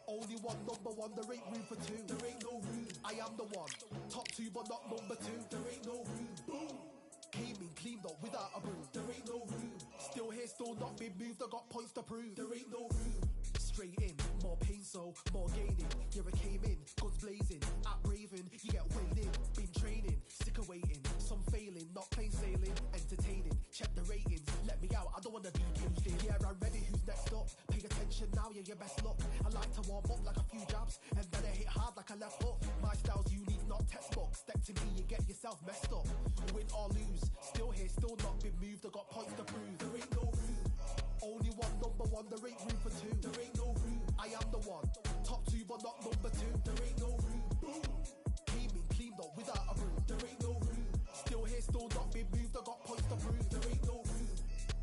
Only one, number one, there ain't room for two. There ain't no room. I am the one. Top 2, but not number 2. There ain't no room. Boom. Came in cleaned up without a broom. There ain't no room. Still here, still not been moved. I got points to prove. There ain't no room. Straight in, more pain, so more gaining. Yeah, I came in, guns blazing. At Raven, you get weighed in. Been training, sick of waiting. Some failing, not plain sailing. Entertaining, check the ratings. Let me out, I don't wanna be caged in. Yeah, I'm ready, who's next up? Pay attention now, yeah, your best luck. I like to warm up like a few jabs, and then I hit hard like a left hook. My style's unique, not textbook. Step to me, you get yourself messed up. Win or lose, still here, still not been moved. I got points to prove. There ain't no room. Only one, number one, there ain't room for two. There ain't no room. I am the one. Top two, but not number two. There ain't no room. Boom. Came in, cleaned up without a broom. There ain't no room. Still here, still not been moved. I got points to prove. There ain't no room.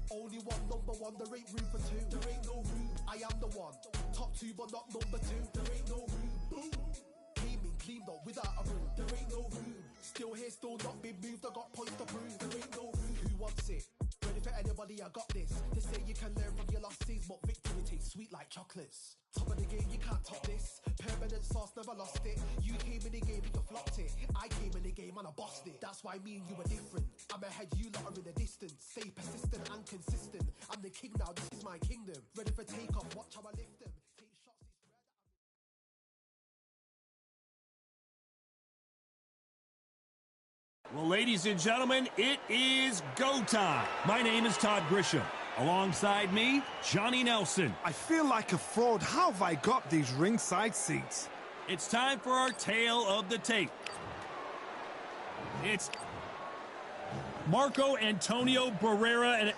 Only one, number one, there ain't room for two. There ain't no room. I am the one. Top two, but not number two. There ain't no room. Boom. Came in, cleaned up without a broom. There ain't no room. Still here, still not been moved. I got points to prove. There ain't no room. Who wants it? Ready for anybody, I got this. They say you can learn from your losses, but victory tastes sweet like chocolates. Top of the game, you can't top this. Permanent sauce, never lost it. You came in the game, you flopped it. I came in the game and I bossed it. That's why me and you are different. I'm ahead, you lot are in the distance. Stay persistent and consistent. I'm the king now, this is my kingdom. Ready for takeoff, watch how I lift them. Take shots, it's rare that Well, ladies and gentlemen, it is go time. My name is Todd Grisham. Alongside me, Johnny Nelson. I feel like a fraud. How have I got these ringside seats? It's time for our tale of the tape. It's Marco Antonio Barrera and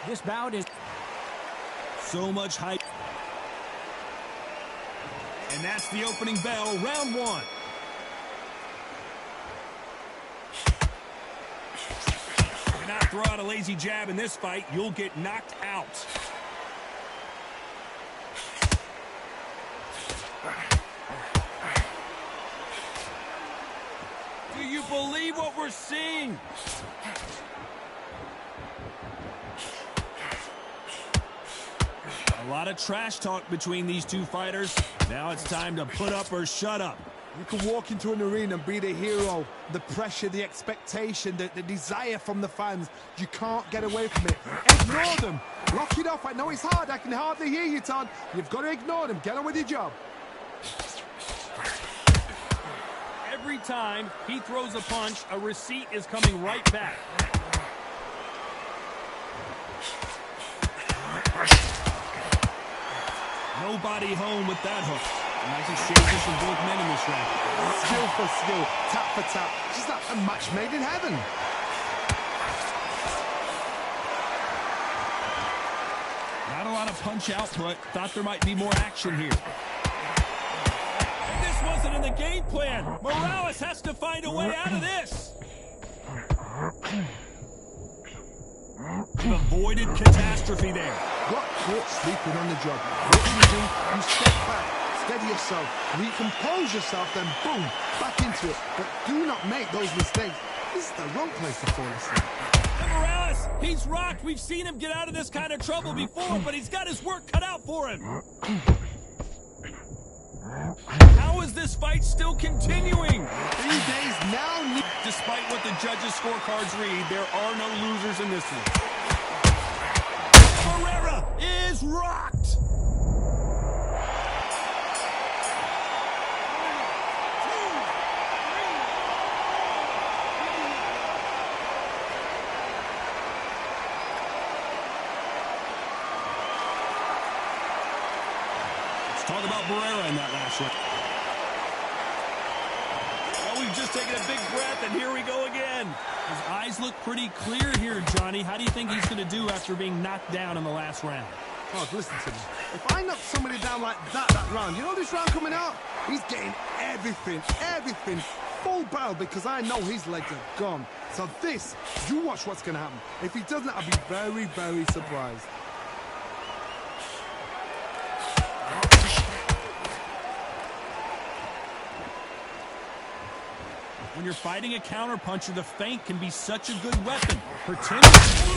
This bout is so much hype. And that's the opening bell, round one. Do not throw out a lazy jab in this fight. You'll get knocked out. Do you believe what we're seeing? A lot of trash talk between these two fighters. Now it's time to put up or shut up. You can walk into an arena and be the hero. The pressure, the expectation, the desire from the fans. You can't get away from it. Ignore them. Lock it off. I know it's hard. I can hardly hear you, Todd. You've got to ignore them. Get on with your job. Every time he throws a punch, a receipt is coming right back. Nobody home with that hook. Nice exchanges from both men in this round. Skill for skill, tap for tap. She's like a match made in heaven. Not a lot of punch output. Thought there might be more action here. And this wasn't in the game plan. Morales has to find a way out of this. Avoided catastrophe there. Got caught sleeping on the job. What do? You step back, steady yourself, recompose yourself, then boom, back into it. But do not make those mistakes. This is the wrong place to fall asleep. And Morales, he's rocked. We've seen him get out of this kind of trouble before, but he's got his work cut out for him. How is this fight still continuing? 3 days now. Despite what the judges' scorecards read, there are no losers in this one. Barrera is rocked. Let's talk about Barrera in that last round. Well, we've just taken a big breath, and here we go again. His eyes look pretty clear here, Johnny. How do you think he's going to do after being knocked down in the last round? Oh, listen to me. If I knock somebody down like that round, you know this round coming out? He's getting everything, full barrel, because I know his legs are gone. So this, you watch what's going to happen. If he doesn't, I'll be very, very surprised. When you're fighting a counterpuncher, the feint can be such a good weapon. Potential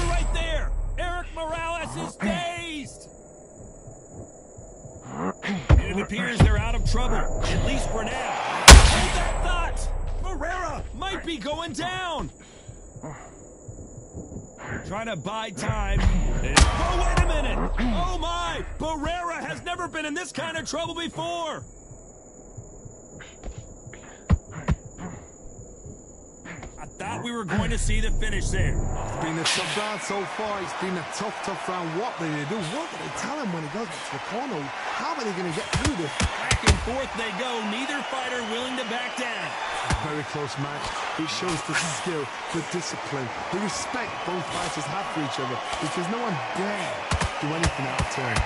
right there. Eric Morales is dazed. And it appears they're out of trouble, at least for now. Hold that thought. Barrera might be going down. Trying to buy time. Oh, wait a minute. Oh, my. Barrera has never been in this kind of trouble before. I thought we were going to see the finish there. It's been a tough round so far. It's been a tough round. What do they do? What do they tell him when he goes back to the corner? How are they going to get through this? Back and forth they go. Neither fighter willing to back down. Very close match. It shows the skill, the discipline, the respect both fighters have for each other, because no one dare do anything out of turn.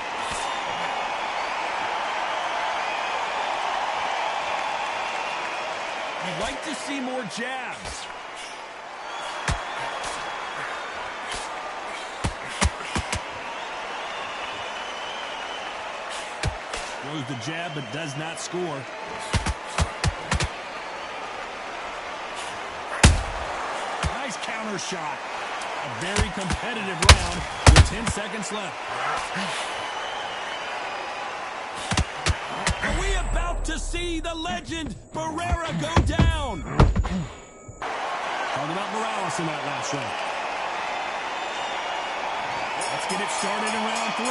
You'd like to see more jabs. Throws the jab but does not score. Nice counter shot. A very competitive round with 10 seconds left. Are we about to see the legend Barrera go down? Talking about Morales in that last round. Let's get it started in round 3.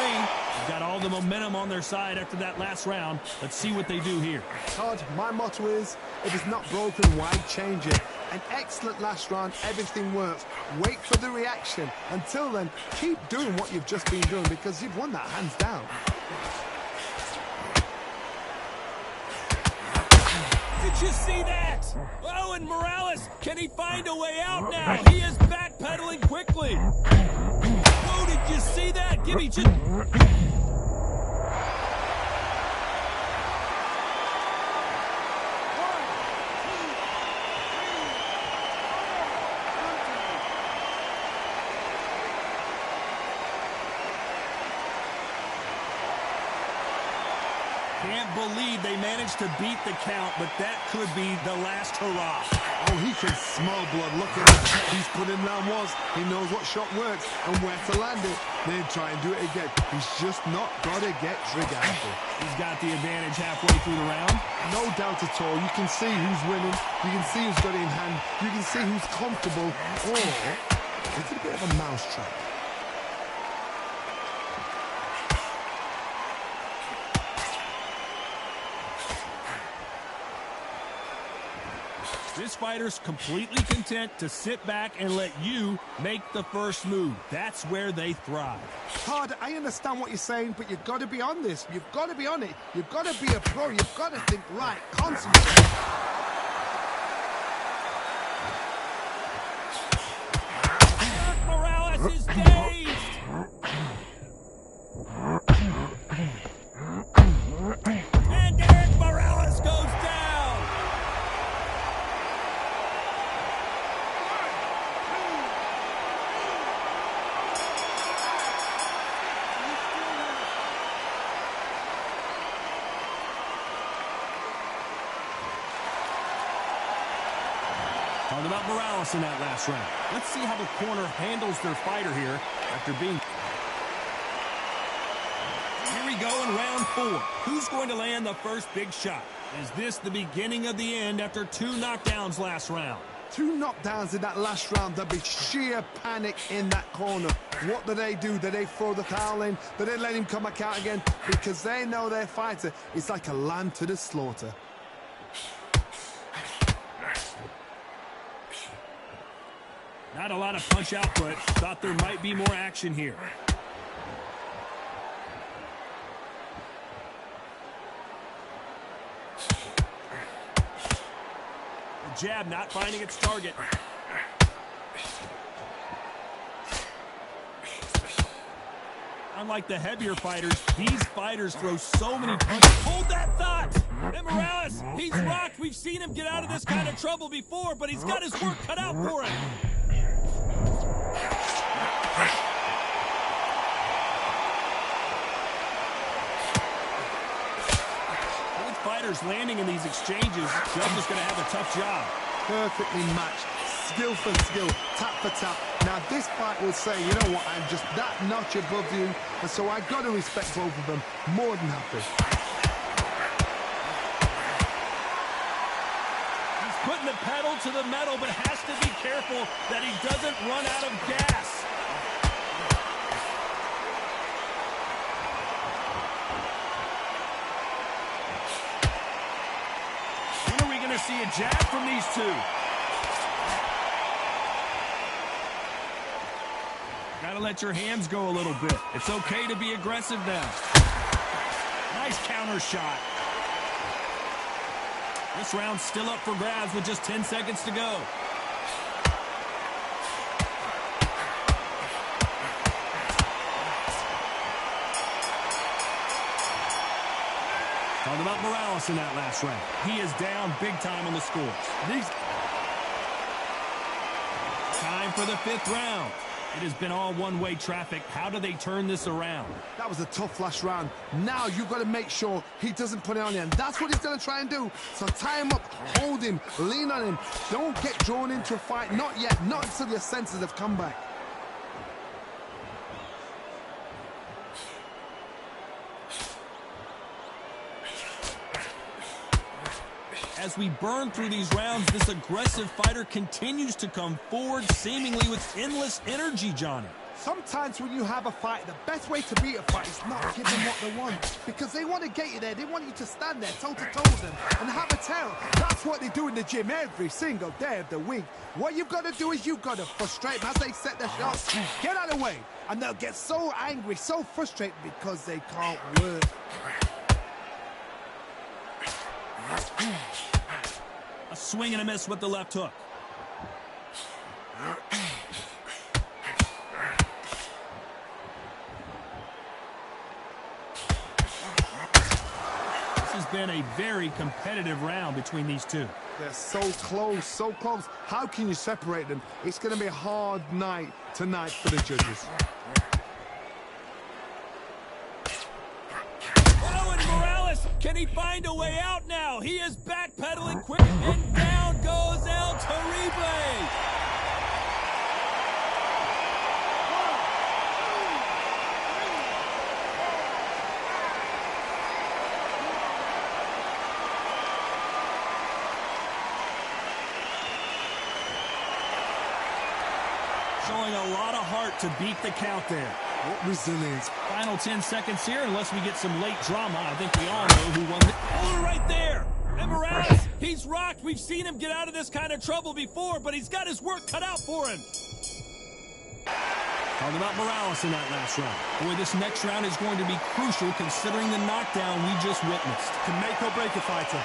They've got all the momentum on their side after that last round. Let's see what they do here. Todd, my motto is, if it's not broken, why change it? An excellent last round, everything works. Wait for the reaction. Until then, keep doing what you've just been doing, because you've won that hands down. Did you see that? Oh, and Morales, can he find a way out now? He is backpedaling quickly. Whoa, did you see that? Give me just... Can't believe they managed to beat the count, but that could be the last hurrah. Oh, he can smell blood. Look at him. He's put in round once. He knows what shot works and where to land it. Then try and do it again. He's just not got to get trigger happy. He's got the advantage halfway through the round. No doubt at all. You can see who's winning. You can see who's got it in hand. You can see who's comfortable. Or it's a bit of a mousetrap. This fighter's completely content to sit back and let you make the first move. That's where they thrive. Todd, I understand what you're saying, but you've got to be on this. You've got to be on it. You've got to be a pro. You've got to think right. Concentrate. Morales is dazed. And Eric Morales goes down. Talking about Morales in that last round. Let's see how the corner handles their fighter here after being... Here we go in round 4. Who's going to land the first big shot? Is this the beginning of the end after 2 knockdowns last round? 2 knockdowns in that last round. There'll be sheer panic in that corner. What do? Do they throw the towel in? Do they let him come back out again? Because they know their fighter is like a lamb to the slaughter. Not a lot of punch output. Thought there might be more action here. The jab not finding its target. Unlike the heavier fighters, these fighters throw so many punches. Hold that thought! And Morales, he's rocked. We've seen him get out of this kind of trouble before, but he's got his work cut out for him. Both fighters landing in these exchanges, Judge is going to have a tough job. Perfectly matched. Skill for skill, tap for tap. Now this fight will say, you know what, I'm just that notch above you, and so I got to respect both of them. More than happy. He's putting the pedal to the metal, but has to be careful that he doesn't run out of gas. When are we going to see a jab from these two? Got to let your hands go a little bit. It's okay to be aggressive now. Nice counter shot. This round's still up for grabs with just 10 seconds to go. Talking about Morales in that last round. He is down big time on the scores. Time for the 5th round. It has been all one-way traffic. How do they turn this around? That was a tough last round. Now you've got to make sure he doesn't put it on you, and that's what he's going to try and do. So tie him up, hold him, lean on him. Don't get drawn into a fight. Not yet. Not until your senses have come back. As we burn through these rounds, this aggressive fighter continues to come forward, seemingly with endless energy, Johnny. Sometimes when you have a fight, the best way to beat a fight is not give them what they want. Because they want to get you there. They want you to stand there toe-to-toe with them and have a tell. That's what they do in the gym every single day of the week. What you've got to do is you've got to frustrate them as they set their shots. Get out of the way. And they'll get so angry, so frustrated because they can't work. A swing and a miss with the left hook. This has been a very competitive round between these two. They're so close, so close. How can you separate them? It's going to be a hard night tonight for the judges. Can he find a way out now? He is backpedaling quick, and down goes El Terrible. Showing a lot of heart to beat the count there. What resilience. Final 10 seconds here, unless we get some late drama. I think we all know who won the... Oh, right there! And Morales, he's rocked. We've seen him get out of this kind of trouble before, but he's got his work cut out for him. Talking about Morales in that last round. Boy, this next round is going to be crucial considering the knockdown we just witnessed. Can make or break a fighter.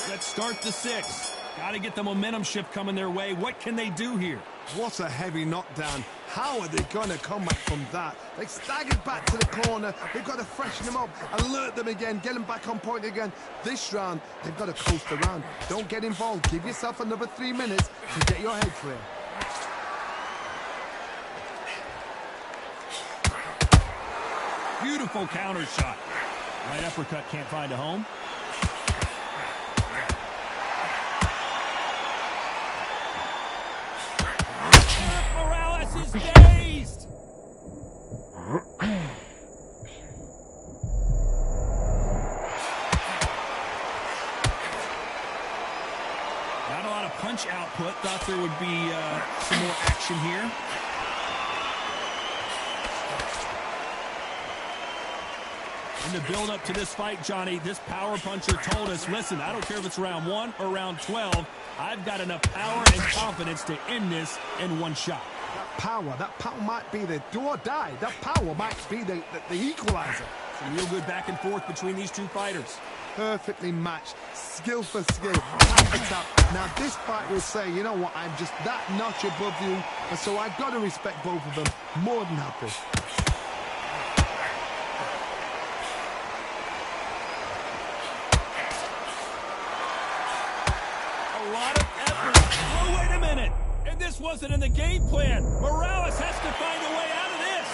Let's start the 6th. Got to get the momentum shift coming their way. What can they do here? What a heavy knockdown. How are they going to come back from that? They staggered back to the corner. They've got to freshen them up, alert them again, get them back on point again. This round, they've got to coast around. Don't get involved. Give yourself another 3 minutes to get your head clear. Beautiful counter shot. Right uppercut can't find a home. Morales is dazed. Not a lot of punch output. Thought there would be some more action here. In the build-up to this fight, Johnny, this power puncher told us, listen, I don't care if it's round 1 or round 12, I've got enough power and confidence to end this in one shot. That power might be the do or die. That power might be the equalizer. Some real good back and forth between these two fighters. Perfectly matched, skill for skill, tap for tap. Now this fight will say, you know what, I'm just that notch above you, and so I've got to respect both of them. More than happy. A lot of effort. Oh, wait a minute. And this wasn't in the game plan. Morales has to find a way out of this.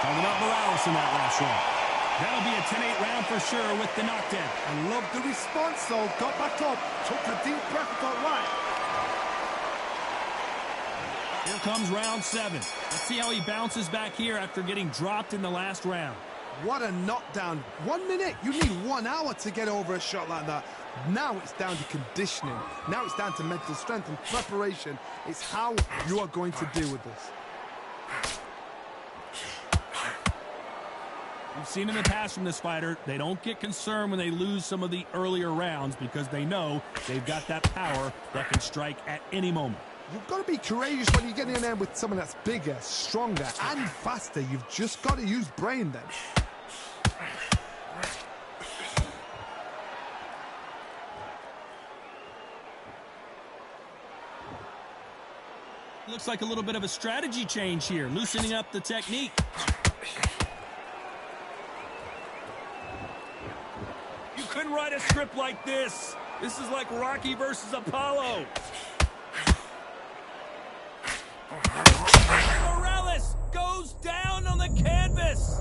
Talking about Morales in that last round. That'll be a 10-8 round for sure with the knockdown. I love the response, though. Got back up, took a deep breath, got right. Here comes round 7. Let's see how he bounces back here after getting dropped in the last round. What a knockdown. 1 minute. You need 1 hour to get over a shot like that. Now it's down to conditioning. Now it's down to mental strength and preparation. It's how you are going to deal with this. We've seen in the past from this fighter, they don't get concerned when they lose some of the earlier rounds because they know they've got that power that can strike at any moment. You've got to be courageous when you get in there with someone that's bigger, stronger, and faster. You've just got to use brain then. Looks like a little bit of a strategy change here, loosening up the technique. You couldn't write a script like this. This is like Rocky versus Apollo. Morales goes down on the canvas.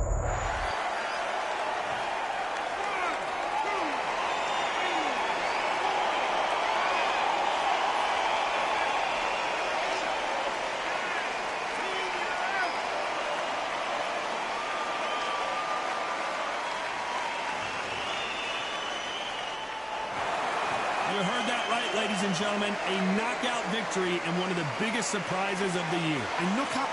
You heard that right, ladies and gentlemen. A knockout victory and one of the biggest surprises of the year. A knockout